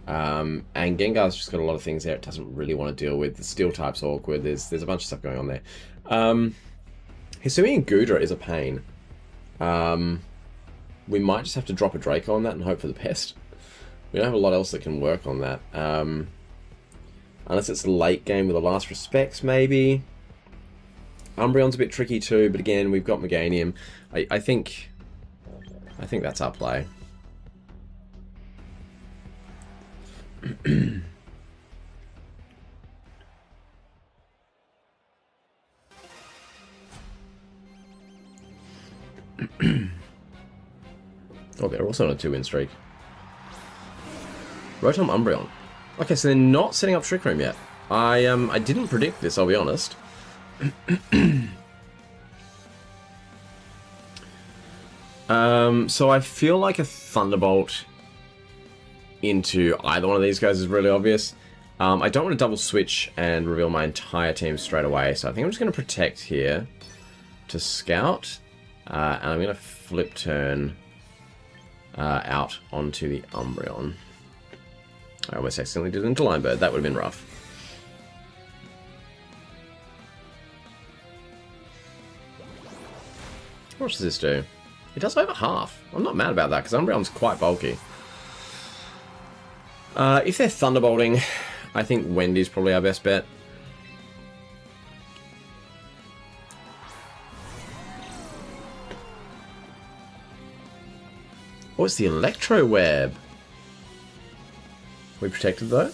And Gengar's just got a lot of things there it doesn't really want to deal with. The Steel type's awkward. There's a bunch of stuff going on there. Hisuian Goodra is a pain. We might just have to drop a Draco on that and hope for the best. We don't have a lot else that can work on that. Unless it's a late game with the last respects, maybe. Umbreon's a bit tricky too, but again, we've got Meganium. I think that's our play. Oh, they're also on a 2-win streak. Rotom Umbreon. Okay, so they're not setting up Trick Room yet. I didn't predict this, I'll be honest. So I feel like a Thunderbolt into either one of these guys is really obvious. I don't want to double switch and reveal my entire team straight away, so I think I'm just going to protect here to Scout, and I'm going to flip turn out onto the Umbreon. I almost accidentally did it into Line Bird. That would have been rough. What does this do? It does over half. I'm not mad about that, because Umbreon's quite bulky. If they're Thunderbolting, I think Wendy's probably our best bet. Oh, it's the Electro Web. We protected though?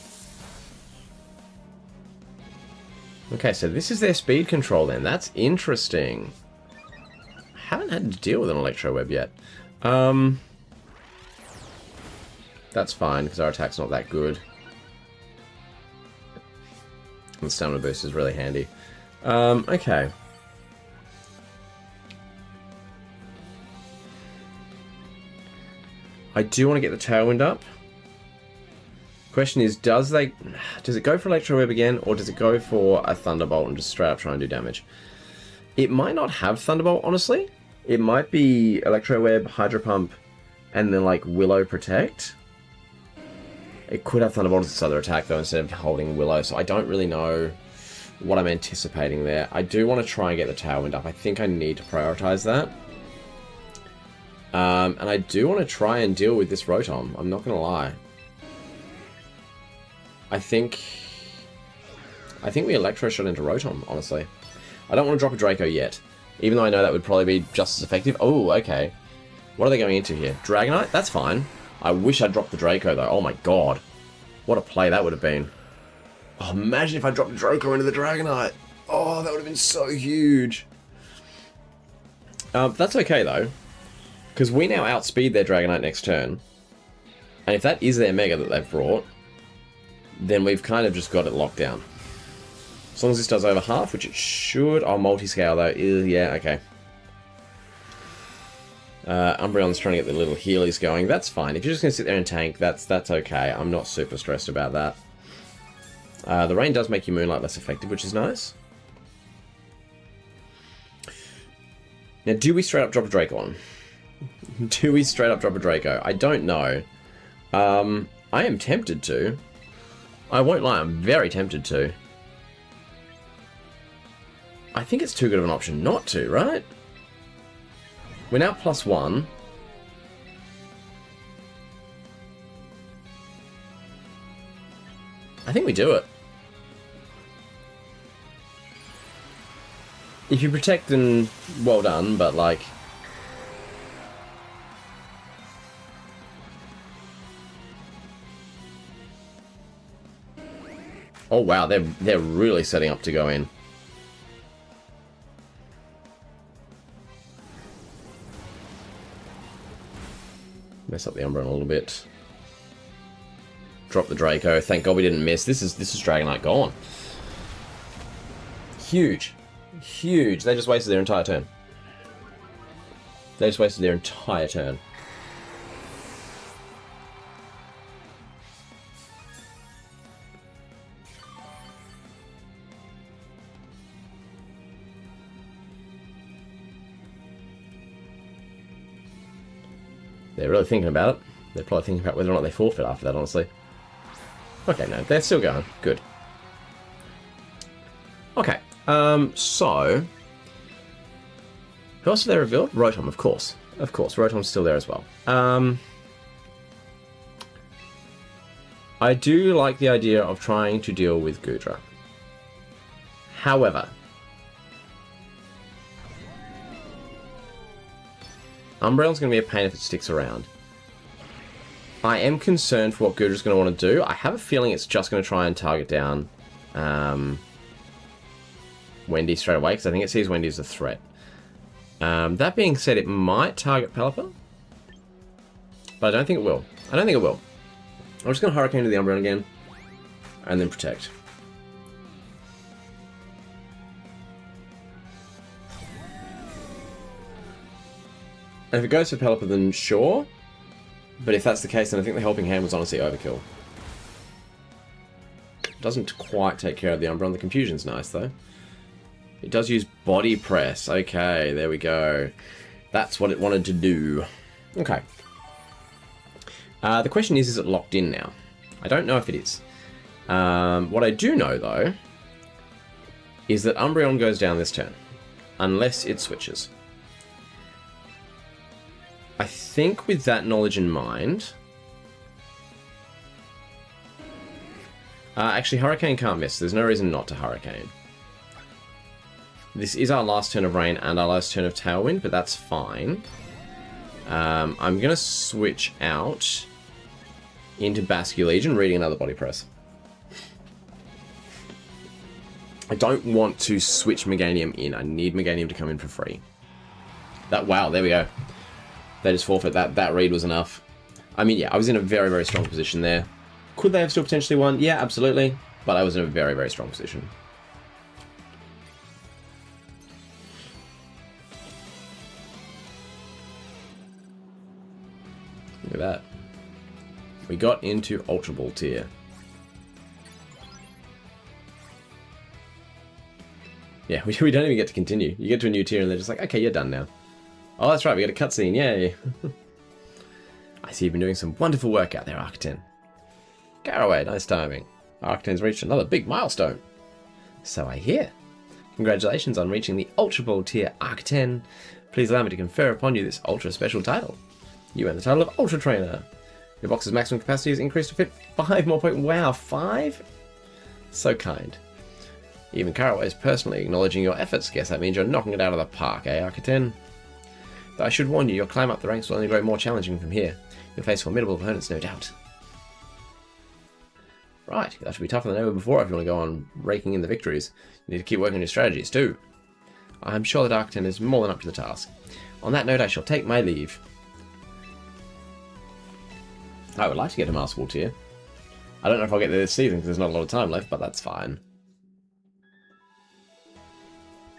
Okay, so this is their speed control then. That's interesting. Haven't had to deal with an Electro Web yet. That's fine, because our attack's not that good. And the stamina boost is really handy. Okay. I do want to get the Tailwind up. Question is, does it go for Electro Web again, or does it go for a Thunderbolt and just straight up try and do damage? It might not have Thunderbolt, honestly. It might be Electro Web, Hydro Pump, and then like Willow Protect. It could have Thunderbolt as its other attack though, instead of holding Willow, so I don't really know what I'm anticipating there. I do want to try and get the Tailwind up. I think I need to prioritize that. And I do want to try and deal with this Rotom, I'm not going to lie. I think we Electro Shot into Rotom, honestly. I don't want to drop a Draco yet, even though I know that would probably be just as effective. Oh, okay. What are they going into here? Dragonite? That's fine. I wish I'd dropped the Draco, though. Oh my god. What a play that would have been. Oh, imagine if I dropped Draco into the Dragonite. Oh, that would have been so huge. That's okay, though. Because we now outspeed their Dragonite next turn. And if that is their Mega that they've brought, then we've kind of just got it locked down. As long as this does over half, which it should. Oh, multi-scale, though. Yeah, okay. Umbreon's trying to get the little healies going. That's fine. If you're just going to sit there and tank, that's okay. I'm not super stressed about that. The rain does make your Moonlight less effective, which is nice. Now, do we straight up drop a Draco on? Do we straight up drop a Draco? I don't know. I am tempted to. I won't lie, I'm very tempted to. I think it's too good of an option not to, right? We're now +1. I think we do it. If you protect, then well done, but like... Oh wow, they're really setting up to go in. Mess up the Umbreon a little bit. Drop the Draco. Thank God we didn't miss. This is Dragonite gone. Huge. Huge. They just wasted their entire turn. They just wasted their entire turn. They're really thinking about it. They're probably thinking about whether or not they forfeit after that, honestly. Okay, no, they're still going. Good. Okay, so... Who else have they revealed? Rotom, of course. Of course, Rotom's still there as well. I do like the idea of trying to deal with Goodra. However... Umbreon's going to be a pain if it sticks around. I am concerned for what Goodra's going to want to do. I have a feeling it's just going to try and target down Wendy straight away, because I think it sees Wendy as a threat. That being said, it might target Pelipper, but I don't think it will. I don't think it will. I'm just going to Hurricane to the Umbreon again, and then Protect. And if it goes for Pelipper, then sure. But if that's the case, then I think the Helping Hand was honestly overkill. Doesn't quite take care of the Umbreon. The Confusion's nice, though. It does use Body Press. Okay, there we go. That's what it wanted to do. Okay. The question is it locked in now? I don't know if it is. What I do know, though, is that Umbreon goes down this turn. Unless it switches. I think with that knowledge in mind... actually, Hurricane can't miss. There's no reason not to Hurricane. This is our last turn of Rain and our last turn of Tailwind, but that's fine. I'm going to switch out into Basculegion, reading another Body Press. I don't want to switch Meganium in. I need Meganium to come in for free. Wow, there we go. They just forfeit. That read was enough. I mean, yeah, I was in a very, very strong position there. Could they have still potentially won? Yeah, absolutely. But I was in a very, very strong position. Look at that. We got into Ultra Ball tier. Yeah, we don't even get to continue. You get to a new tier and they're just like, okay, you're done now. Oh, that's right, we got a cutscene, yay. I see you've been doing some wonderful work out there, Arcten. Garroway, nice timing. Arcten's reached another big milestone. So I hear. Congratulations on reaching the Ultra Ball tier, Arcten. Please allow me to confer upon you this ultra special title. You earn the title of Ultra Trainer. Your box's maximum capacity is increased to fit 5 more points. Wow, 5? So kind. Even Caraway is personally acknowledging your efforts. Guess that means you're knocking it out of the park, eh, Arcten? Though I should warn you, your climb up the ranks will only grow more challenging from here. You'll face formidable opponents, no doubt. Right, that should be tougher than ever before if you want to go on raking in the victories. You need to keep working on your strategies too. I'm sure that Arcten is more than up to the task. On that note, I shall take my leave. I would like to get to Master Ball tier. I don't know if I'll get there this season because there's not a lot of time left, but that's fine.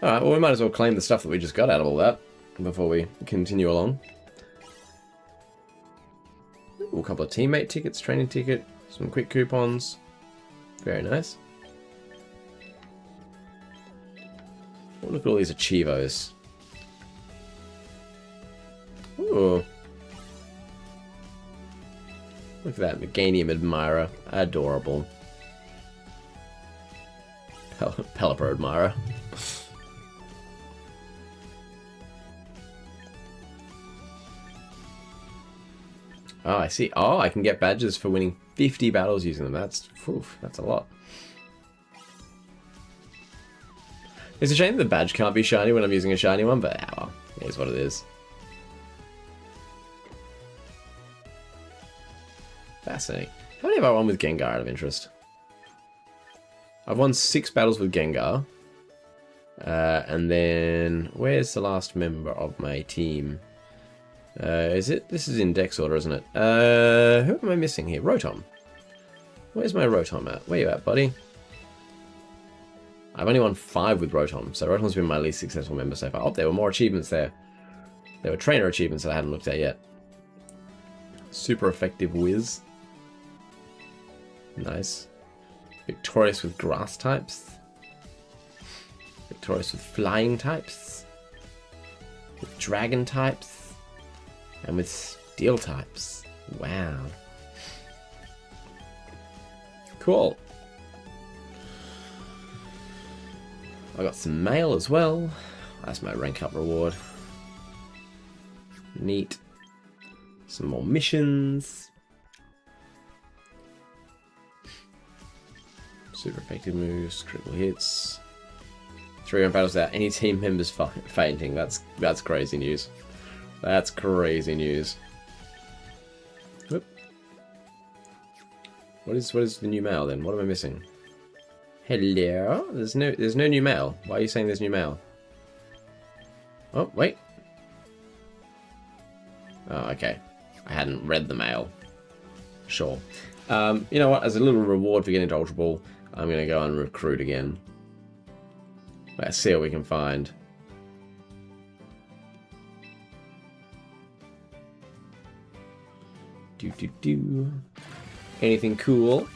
Alright, well we might as well claim the stuff that we just got out of all that before we continue along. Ooh, a couple of teammate tickets, training ticket, some quick coupons. Very nice. Oh, look at all these achievos. Ooh. Look at that, Meganium Admirer. Adorable. Pelipper Admirer. Oh, I see. Oh, I can get badges for winning 50 battles using them. That's a lot. It's a shame the badge can't be shiny when I'm using a shiny one, but well, it is what it is. Fascinating. How many have I won with Gengar out of interest? I've won 6 battles with Gengar. And then, where's the last member of my team? Is it? This is in Dex order, isn't it? Who am I missing here? Rotom. Where's my Rotom at? Where you at, buddy? I've only won 5 with Rotom, so Rotom's been my least successful member so far. Oh, there were more achievements there. There were trainer achievements that I hadn't looked at yet. Super effective whiz. Nice. Victorious with grass types. Victorious with flying types. With dragon types. And with steel types. Wow. Cool. I got some mail as well. That's my rank up reward. Neat. Some more missions. Super effective moves, critical hits. 3 battles out. Any team members fainting. That's crazy news. That's crazy news. Whoop. What is the new mail then? What am I missing? Hello? There's no new mail. Why are you saying there's new mail? Oh, wait. Oh, okay. I hadn't read the mail. Sure. You know what? As a little reward for getting to Ultra Ball, I'm going to go and recruit again. Let's see what we can find. Anything cool?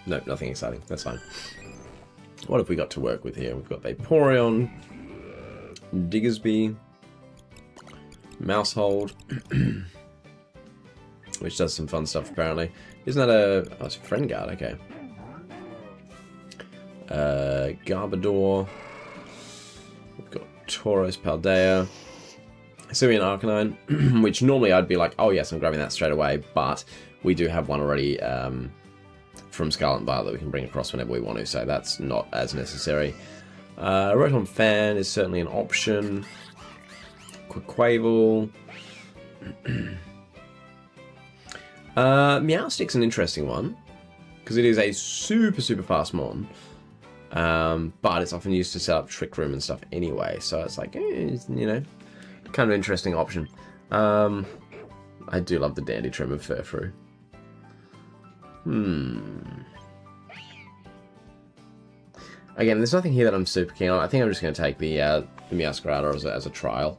Nope, nothing exciting. That's fine. What have we got to work with here? We've got Vaporeon, Diggersby, Mousehold, which does some fun stuff apparently. Isn't that a... Oh, it's a friend guard, okay. Garbodor. We've got Tauros, Paldea, Simian Arcanine, which normally I'd be like, oh yes, I'm grabbing that straight away, but we do have one already from Scarlet and Violet that we can bring across whenever we want to, so that's not as necessary. Rotom Fan is certainly an option. Quaquaval. Meowstick's an interesting one, because it is a super fast mon, but it's often used to set up Trick Room and stuff anyway, so it's like, you know, kind of an interesting option. I do love the Dandy Trim of Furfrou. Again, there's nothing here that I'm super keen on. I think I'm just going to take the Meowscarada as a trial.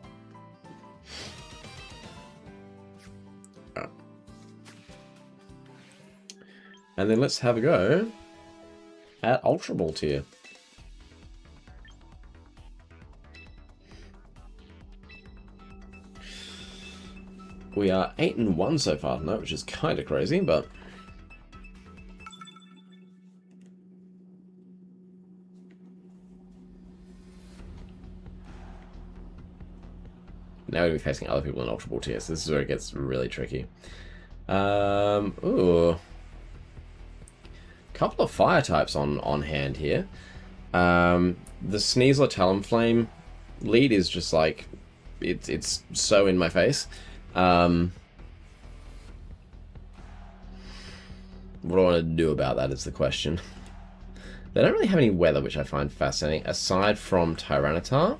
And then let's have a go at Ultra Ball tier. We are 8-1 so far tonight, which is kind of crazy, but... Now we're going to be facing other people in Ultra Ball tier, so this is where it gets really tricky. Ooh. Couple of fire types on hand here. The Sneasler Talonflame lead is just like... It's so in my face. What do I want to do about that is the question. They don't really have any weather, which I find fascinating, aside from Tyranitar.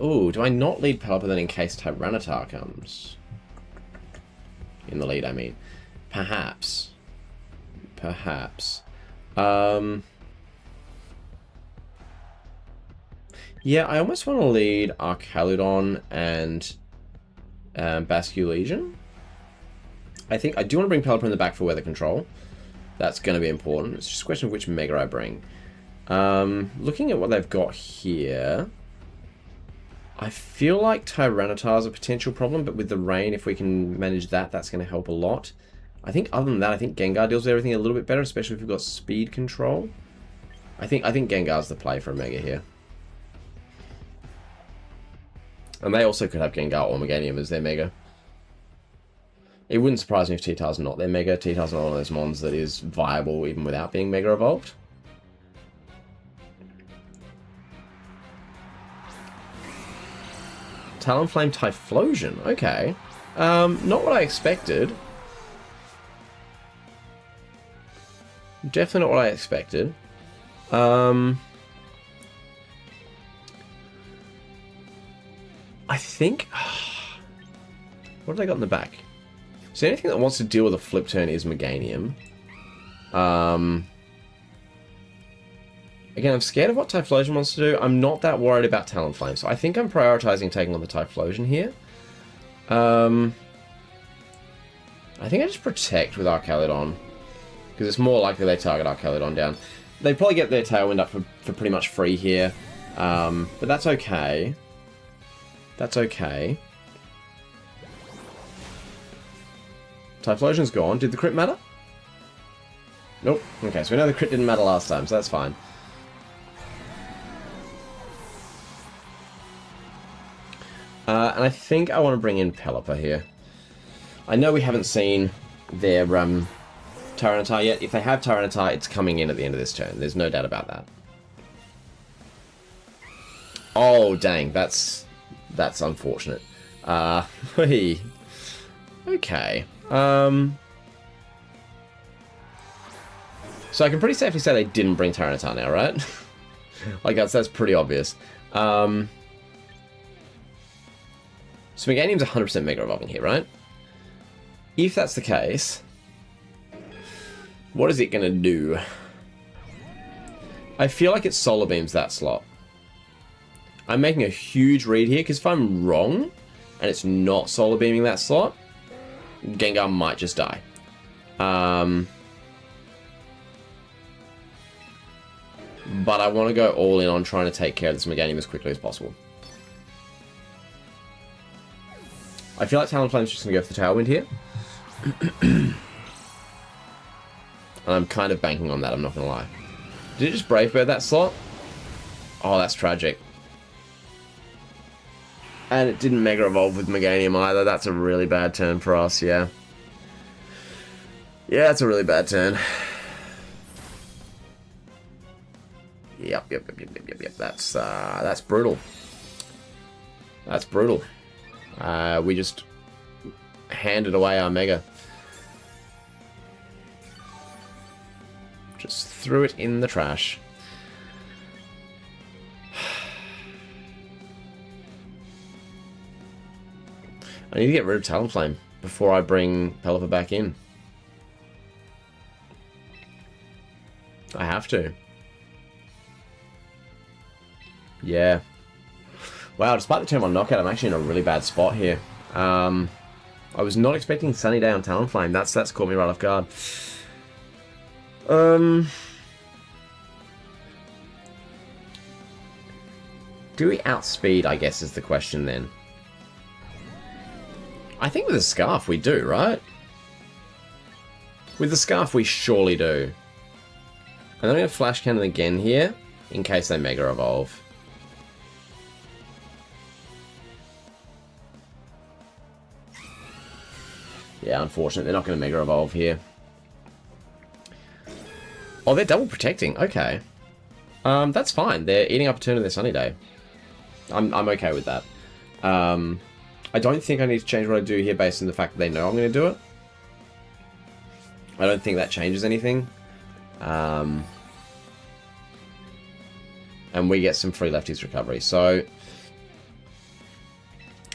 Ooh, do I not lead Pelipper then in case Tyranitar comes? In the lead, I mean. Perhaps. Perhaps. Yeah, I almost want to lead Archaludon and Basque Legion. I think I do want to bring Pelipper in the back for weather control. That's going to be important. It's just a question of which Mega I bring. Looking at what they've got here, I feel like Tyranitar is a potential problem, but with the rain, if we can manage that, that's going to help a lot. I think other than that, I think Gengar deals with everything a little bit better, especially if we've got speed control. I think Gengar's the play for a Mega here. And they also could have Gengar or Meganium as their Mega. It wouldn't surprise me if T-Tar's not their Mega. T-Tar's not one of those mons that is viable even without being Mega Evolved. Talonflame Typhlosion, okay. Not what I expected. Definitely not what I expected. I think... what have they got in the back? So anything that wants to deal with a flip turn is Meganium. Again, I'm scared of what Typhlosion wants to do. I'm not that worried about Talonflame, so I think I'm prioritizing taking on the Typhlosion here. I think I just protect with Archaludon, because it's more likely they target Archaludon down. They probably get their Tailwind up for pretty much free here, but that's okay. That's okay. Typhlosion's gone. Did the crit matter? Nope. Okay, so we know the crit didn't matter last time, so that's fine. And I think I want to bring in Pelipper here. I know we haven't seen their Tyranitar yet. If they have Tyranitar, it's coming in at the end of this turn. There's no doubt about that. Oh, dang. That's unfortunate. Okay. So I can pretty safely say they didn't bring Tyranitar now, right? Like, that's pretty obvious. So Meganium's 100% Mega Evolving here, right? If that's the case, what is it going to do? I feel like it Solar Beams that slot. I'm making a huge read here, because if I'm wrong, and it's not Solar Beaming that slot, Gengar might just die. But I want to go all in on trying to take care of this Meganium as quickly as possible. I feel like Talonflame's just going to go for the Tailwind here. And I'm kind of banking on that, I'm not going to lie. Did it just Brave Bird that slot? Oh, that's tragic. And it didn't Mega Evolve with Meganium either. That's a really bad turn for us, yeah. Yeah, it's a really bad turn. Yep. That's brutal. That's brutal. We just handed away our Mega. Just threw it in the trash. I need to get rid of Talonflame before I bring Pelipper back in. I have to. Yeah. Wow, despite the turn 1 knockout, I'm actually in a really bad spot here. I was not expecting Sunny Day on Talonflame. That's caught me right off guard. Do we outspeed, I guess, is the question then. I think with a Scarf we do, right? With the Scarf we surely do. And then I'm going to Flash Cannon again here, in case they Mega Evolve. Yeah, unfortunate. They're not going to Mega Evolve here. Oh, they're double protecting. Okay. That's fine. They're eating up a turn of their Sunny Day. I'm okay with that. I don't think I need to change what I do here based on the fact that they know I'm going to do it. I don't think that changes anything. And we get some free lefties recovery. So,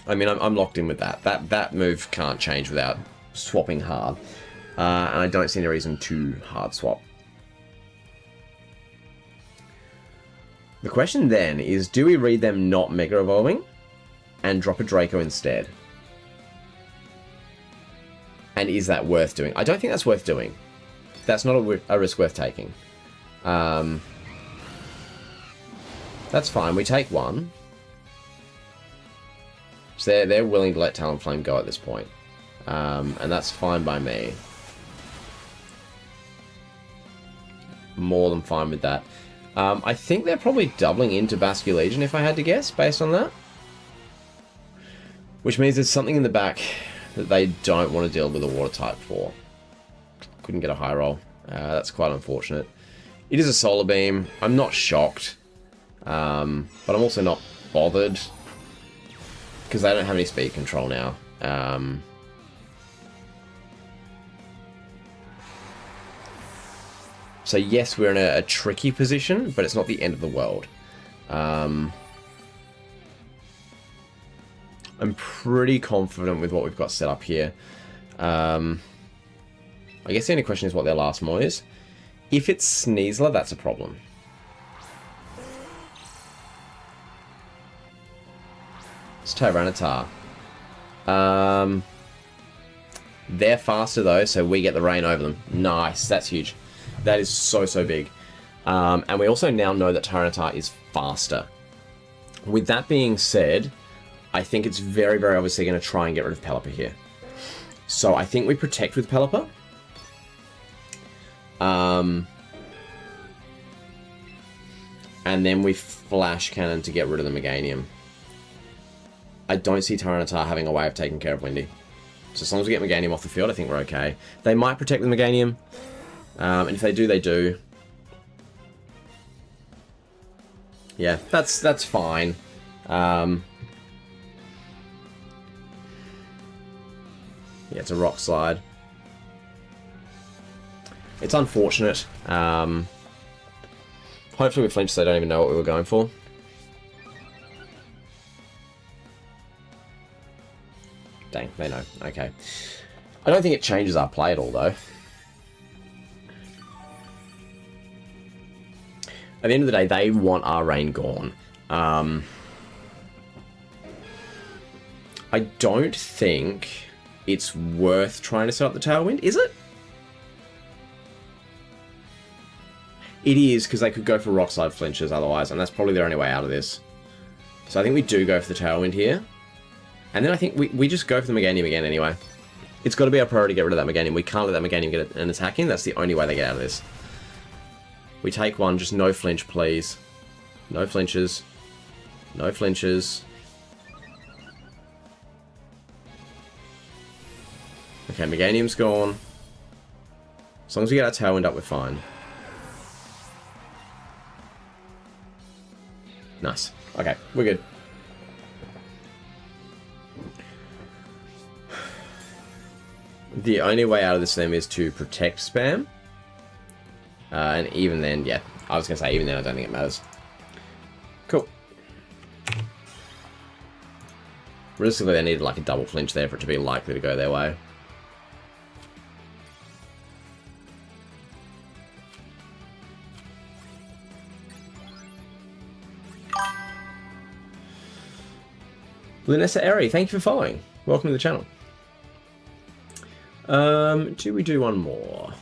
I mean, I'm locked in with that. That move can't change without swapping hard. And I don't see any reason to hard swap. The question then is, do we read them not Mega Evolving and drop a Draco instead? And is that worth doing? I don't think that's worth doing. That's not a risk worth taking. That's fine. We take one. So they're willing to let Talonflame go at this point. And that's fine by me. More than fine with that. I think they're probably doubling into Basculegion if I had to guess, based on that. Which means there's something in the back that they don't want to deal with a water type for. Couldn't get a high roll. That's quite unfortunate. It is a Solar Beam. I'm not shocked. But I'm also not bothered. Because they don't have any speed control now. So yes, we're in a tricky position, but it's not the end of the world. I'm pretty confident with what we've got set up here. I guess the only question is what their last Moy is. If it's Sneasler, that's a problem. It's Tyranitar. They're faster though, so we get the rain over them. Nice, that's huge. That is so, so big. And we also now know that Tyranitar is faster. With that being said, I think it's very, very obviously going to try and get rid of Pelipper here. So I think we protect with Pelipper. And then we Flash Cannon to get rid of the Meganium. I don't see Tyranitar having a way of taking care of Windy. So as long as we get Meganium off the field, I think we're okay. They might protect the Meganium. And if they do, they do. Yeah, that's fine. Yeah, it's a Rock Slide. It's unfortunate. Hopefully we flinch so they don't even know what we were going for. Dang, they know. Okay. I don't think it changes our play at all, though. At the end of the day, they want our rain gone. I don't think it's worth trying to set up the Tailwind, is it? It is, because they could go for Rock Slide flinches otherwise, and that's probably their only way out of this. So I think we do go for the Tailwind here. And then I think we just go for the Meganium again anyway. It's got to be our priority to get rid of that Meganium. We can't let that Meganium get an attack in. That's the only way they get out of this. We take one, just no flinch, please. No flinches. No flinches. Okay, Meganium's gone. As long as we get our Tailwind up, we're fine. Nice. Okay, we're good. The only way out of this then is to protect spam. And even then, yeah, I was going to say, even then I don't think it matters. Cool. Realistically, they needed like a double flinch there for it to be likely to go their way. Linessa Eri, thank you for following. Welcome to the channel. Do we do one more?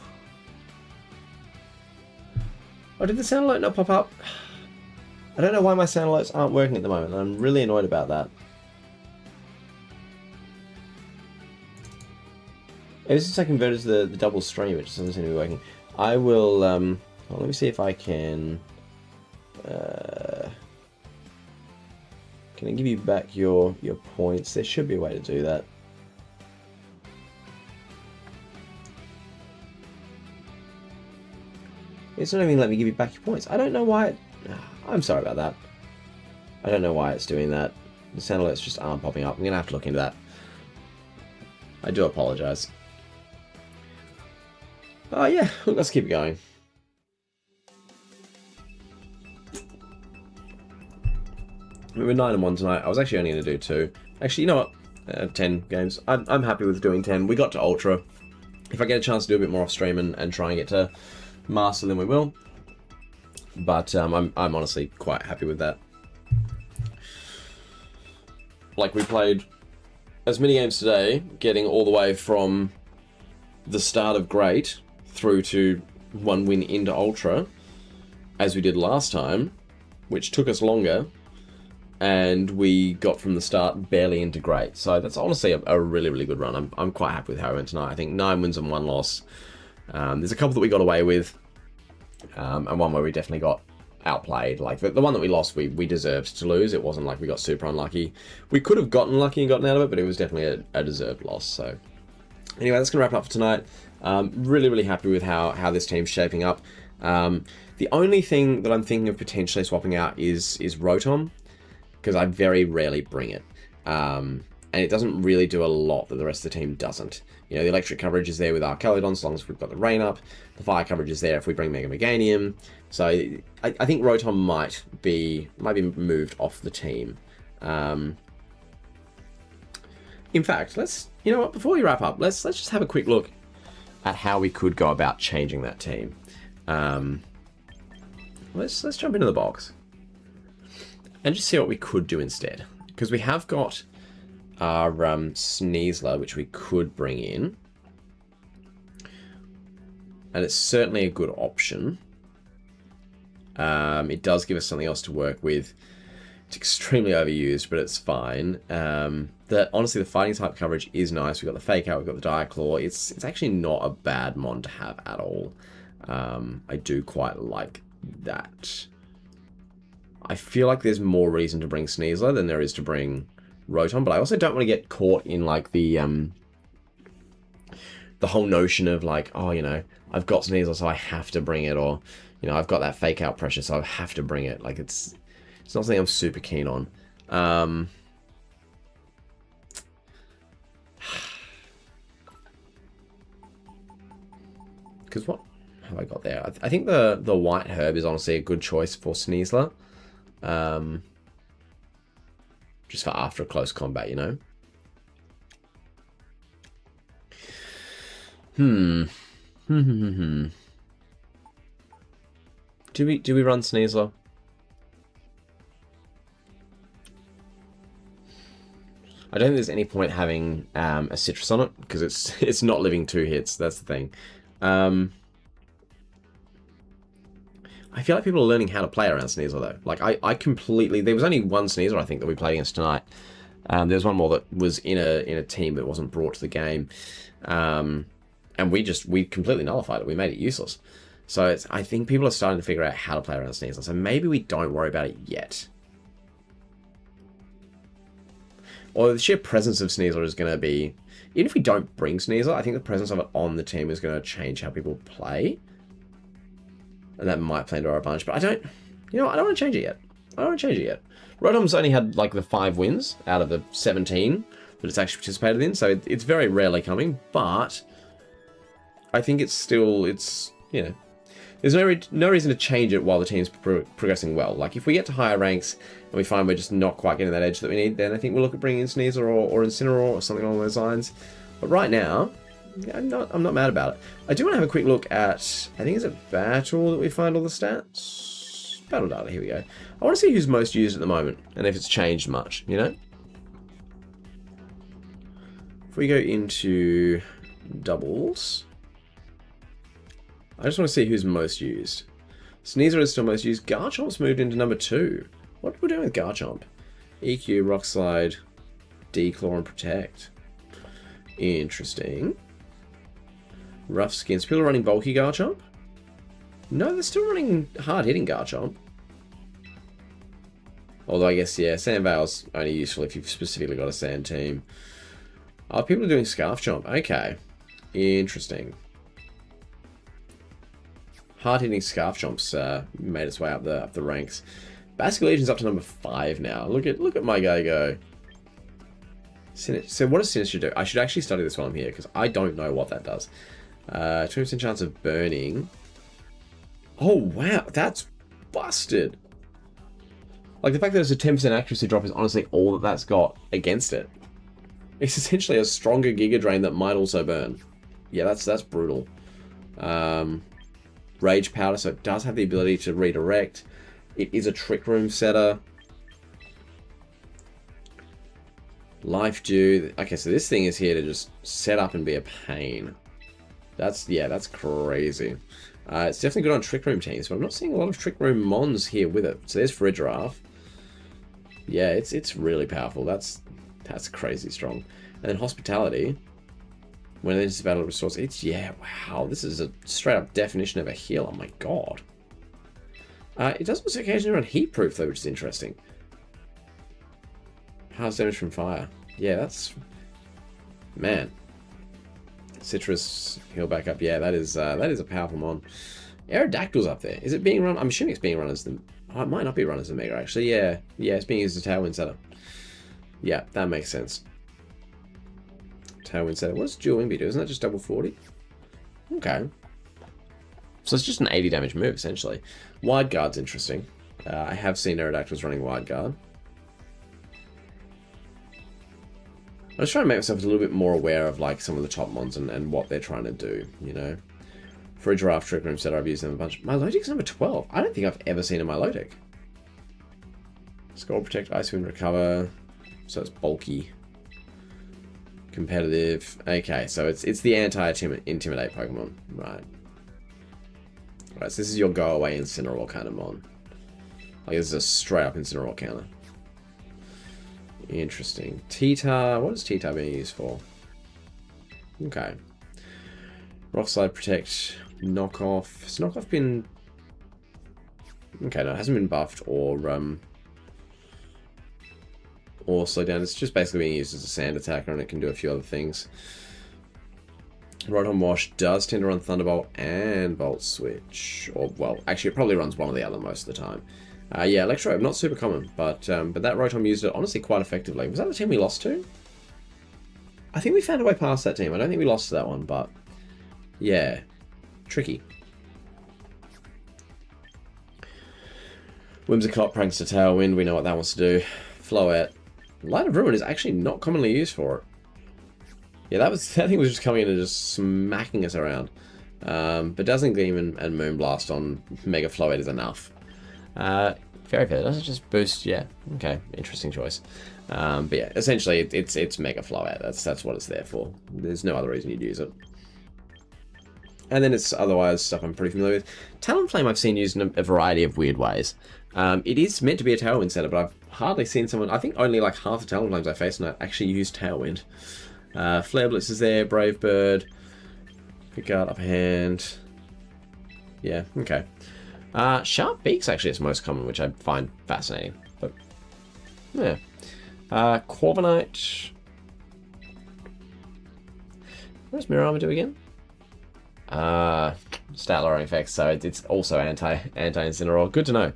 Oh, did the sound alert not pop up? I don't know why my sound alerts aren't working at the moment. I'm really annoyed about that. Ever since I converted to the double stream, it just doesn't seem to be working. I will, well, let me see if I can I give you back your points? There should be a way to do that. It's not even letting me give you back your points. I don't know why it... I'm sorry about that. I don't know why it's doing that. The sound alerts just aren't popping up. I'm going to have to look into that. I do apologise. Oh yeah, let's keep going. We were 9-1 tonight. I was actually only going to do 2. Actually, you know what? 10 games. I'm happy with doing 10. We got to Ultra. If I get a chance to do a bit more off stream and try and get to Master, then we will. But I'm honestly quite happy with that. Like, we played as many games today, getting all the way from the start of Great through to 1 win into Ultra, as we did last time, which took us longer, and we got from the start barely into Great. So that's honestly a really, really good run. I'm quite happy with how it went tonight. I think 9 wins and 1 loss. There's a couple that we got away with, and one where we definitely got outplayed. Like the one that we lost, we deserved to lose. It wasn't like we got super unlucky. We could have gotten lucky and gotten out of it, but it was definitely a deserved loss. So anyway, that's going to wrap it up for tonight. Really, really happy with how this team's shaping up. The only thing that I'm thinking of potentially swapping out is Rotom, because I very rarely bring it. And it doesn't really do a lot that the rest of the team doesn't. You know, the electric coverage is there with Archelodon, as long as we've got the rain up. The fire coverage is there if we bring Mega Meganium. So I think Rotom might be moved off the team. In fact, you know what, before we wrap up, let's just have a quick look at how we could go about changing that team. Let's jump into the box and just see what we could do instead. Because we have got our Sneasler, which we could bring in. And it's certainly a good option. It does give us something else to work with. It's extremely overused, but it's fine. Honestly, the fighting type coverage is nice. We've got the Fake Out, we've got the Diaclaw. It's actually not a bad mon to have at all. I do quite like that. I feel like there's more reason to bring Sneasler than there is to bring Rotom, but I also don't want to get caught in like the whole notion of like, oh, you know, I've got Sneasler, so I have to bring it, or, you know, I've got that Fake Out pressure, so I have to bring it. Like, it's not something I'm super keen on. Because what have I got there? I think the White Herb is honestly a good choice for Sneasler. Just for after a close combat, you know? Do we run Sneasler? I don't think there's any point having a Citrus on it, because it's not living 2 hits. That's the thing. I feel like people are learning how to play around Sneasler, though. Like, I completely... There was only one Sneasler, I think, that we played against tonight. There was one more that was in a team that wasn't brought to the game. And we completely nullified it. We made it useless. So I think people are starting to figure out how to play around Sneasler. So maybe we don't worry about it yet. Or the sheer presence of Sneasler is going to be... Even if we don't bring Sneasler, I think the presence of it on the team is going to change how people play. And that might play into our advantage. But I don't want to change it yet. Rotom's only had like the 5 wins out of the 17 that it's actually participated in. So it's very rarely coming. But I think it's, you know... There's no reason to change it while the team's progressing well. Like, if we get to higher ranks and we find we're just not quite getting that edge that we need, then I think we'll look at bringing in Sneasler or Incineroar or something along those lines. But right now, I'm not mad about it. I do want to have a quick look at, I think it's a Battle that we find all the stats. Battle data, here we go. I want to see who's most used at the moment and if it's changed much, you know? If we go into doubles... I just want to see who's most used. Sneasler is still most used. Garchomp's moved into number 2. What are we doing with Garchomp? EQ, Rock Slide, Declaw, and Protect. Interesting. Rough Skin. Still running bulky Garchomp? No, they're still running hard-hitting Garchomp. Although I guess, yeah, Sand Veil's only useful if you've specifically got a Sand team. Oh, people are doing Scarf Chomp. Okay. Interesting. Hard-hitting Scarf Chomp's made its way up the ranks. Basilisk Legion's up to number 5 now. Look at my guy go. So what does Sinister do? I should actually study this while I'm here, because I don't know what that does. 20% chance of burning. Oh, wow. That's busted. Like, the fact that it's a 10% accuracy drop is honestly all that that's got against it. It's essentially a stronger Giga Drain that might also burn. Yeah, that's brutal. Rage Powder, so it does have the ability to redirect. It is a Trick Room setter. Life Dew. Okay, so this thing is here to just set up and be a pain. That's crazy. It's definitely good on Trick Room teams, but I'm not seeing a lot of Trick Room mons here with it. So there's Farigiraf. Yeah, it's really powerful. That's crazy strong. And then Hospitality. When it enters battle restores, wow, this is a straight up definition of a heal. Oh my god. It does also occasionally run Heat Proof though, which is interesting. How's damage from fire? Yeah, that's... Man. Citrus, heal back up. Yeah, that is a powerful mon. Aerodactyl's up there. Is it being run? I'm assuming it's being run as the... Oh, it might not be run as a Mega, actually. Yeah, it's being used as a Tailwind setter. Yeah, that makes sense. Tailwind setter. What does Dual Wing be do? Isn't that just double 40? Okay. So it's just an 80 damage move, essentially. Wide Guard's interesting. I have seen Aerodactyls running Wide Guard. I was trying to make myself a little bit more aware of like some of the top mons and what they're trying to do, you know. For a Giraffe Trick Room setter, I've used them a bunch. Milotic's number 12. I don't think I've ever seen a Milotic. Skull Protect, Ice Wind Recover. So it's bulky. Competitive. Okay, so it's the anti-intimidate Pokemon. Right. Right, so this is your go away Incineroar kind of mon. Like this is a straight up Incineroar counter. Interesting. T-Tar. What is T-Tar being used for? Okay. Rock Slide Protect. Knockoff. Has Knockoff been... Okay, no, it hasn't been buffed or slowed down. It's just basically being used as a sand attacker and it can do a few other things. Rotom Wash does tend to run Thunderbolt and Volt Switch. Or, well, actually it probably runs one or the other most of the time. Yeah, Electrode, not super common, but that Rotom used it honestly quite effectively. Was that the team we lost to? I think we found a way past that team. I don't think we lost to that one, but yeah, tricky. Whimsicott pranks to Tailwind. We know what that wants to do. Floette. Light of Ruin is actually not commonly used for it. Yeah, that thing was just coming in and just smacking us around. But Dazzling Gleam and Moonblast on Mega Floette is enough. Very fair. Does it just boost? Yeah. Okay. Interesting choice. But yeah, essentially it's Mega Floette. That's what it's there for. There's no other reason you'd use it. And then it's otherwise stuff I'm pretty familiar with. Talonflame I've seen used in a variety of weird ways. It is meant to be a Tailwind setter, but I've hardly seen someone... I think only like half the Talonflames I faced and I actually used Tailwind. Flare Blitz is there, Brave Bird. Pick Guard, Upper Hand. Yeah, okay. Sharp Beak's actually its most common, which I find fascinating. But, yeah. Corviknight. What does Mirror Armor do again? Stat lowering effects, so it's also anti-Incineroar. Good to know.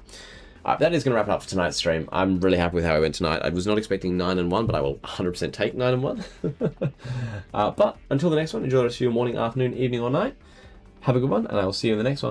That is going to wrap it up for tonight's stream. I'm really happy with how I went tonight. I was not expecting 9-1, but I will 100% take 9-1. But until the next one, enjoy the rest of your morning, afternoon, evening, or night. Have a good one, and I will see you in the next one.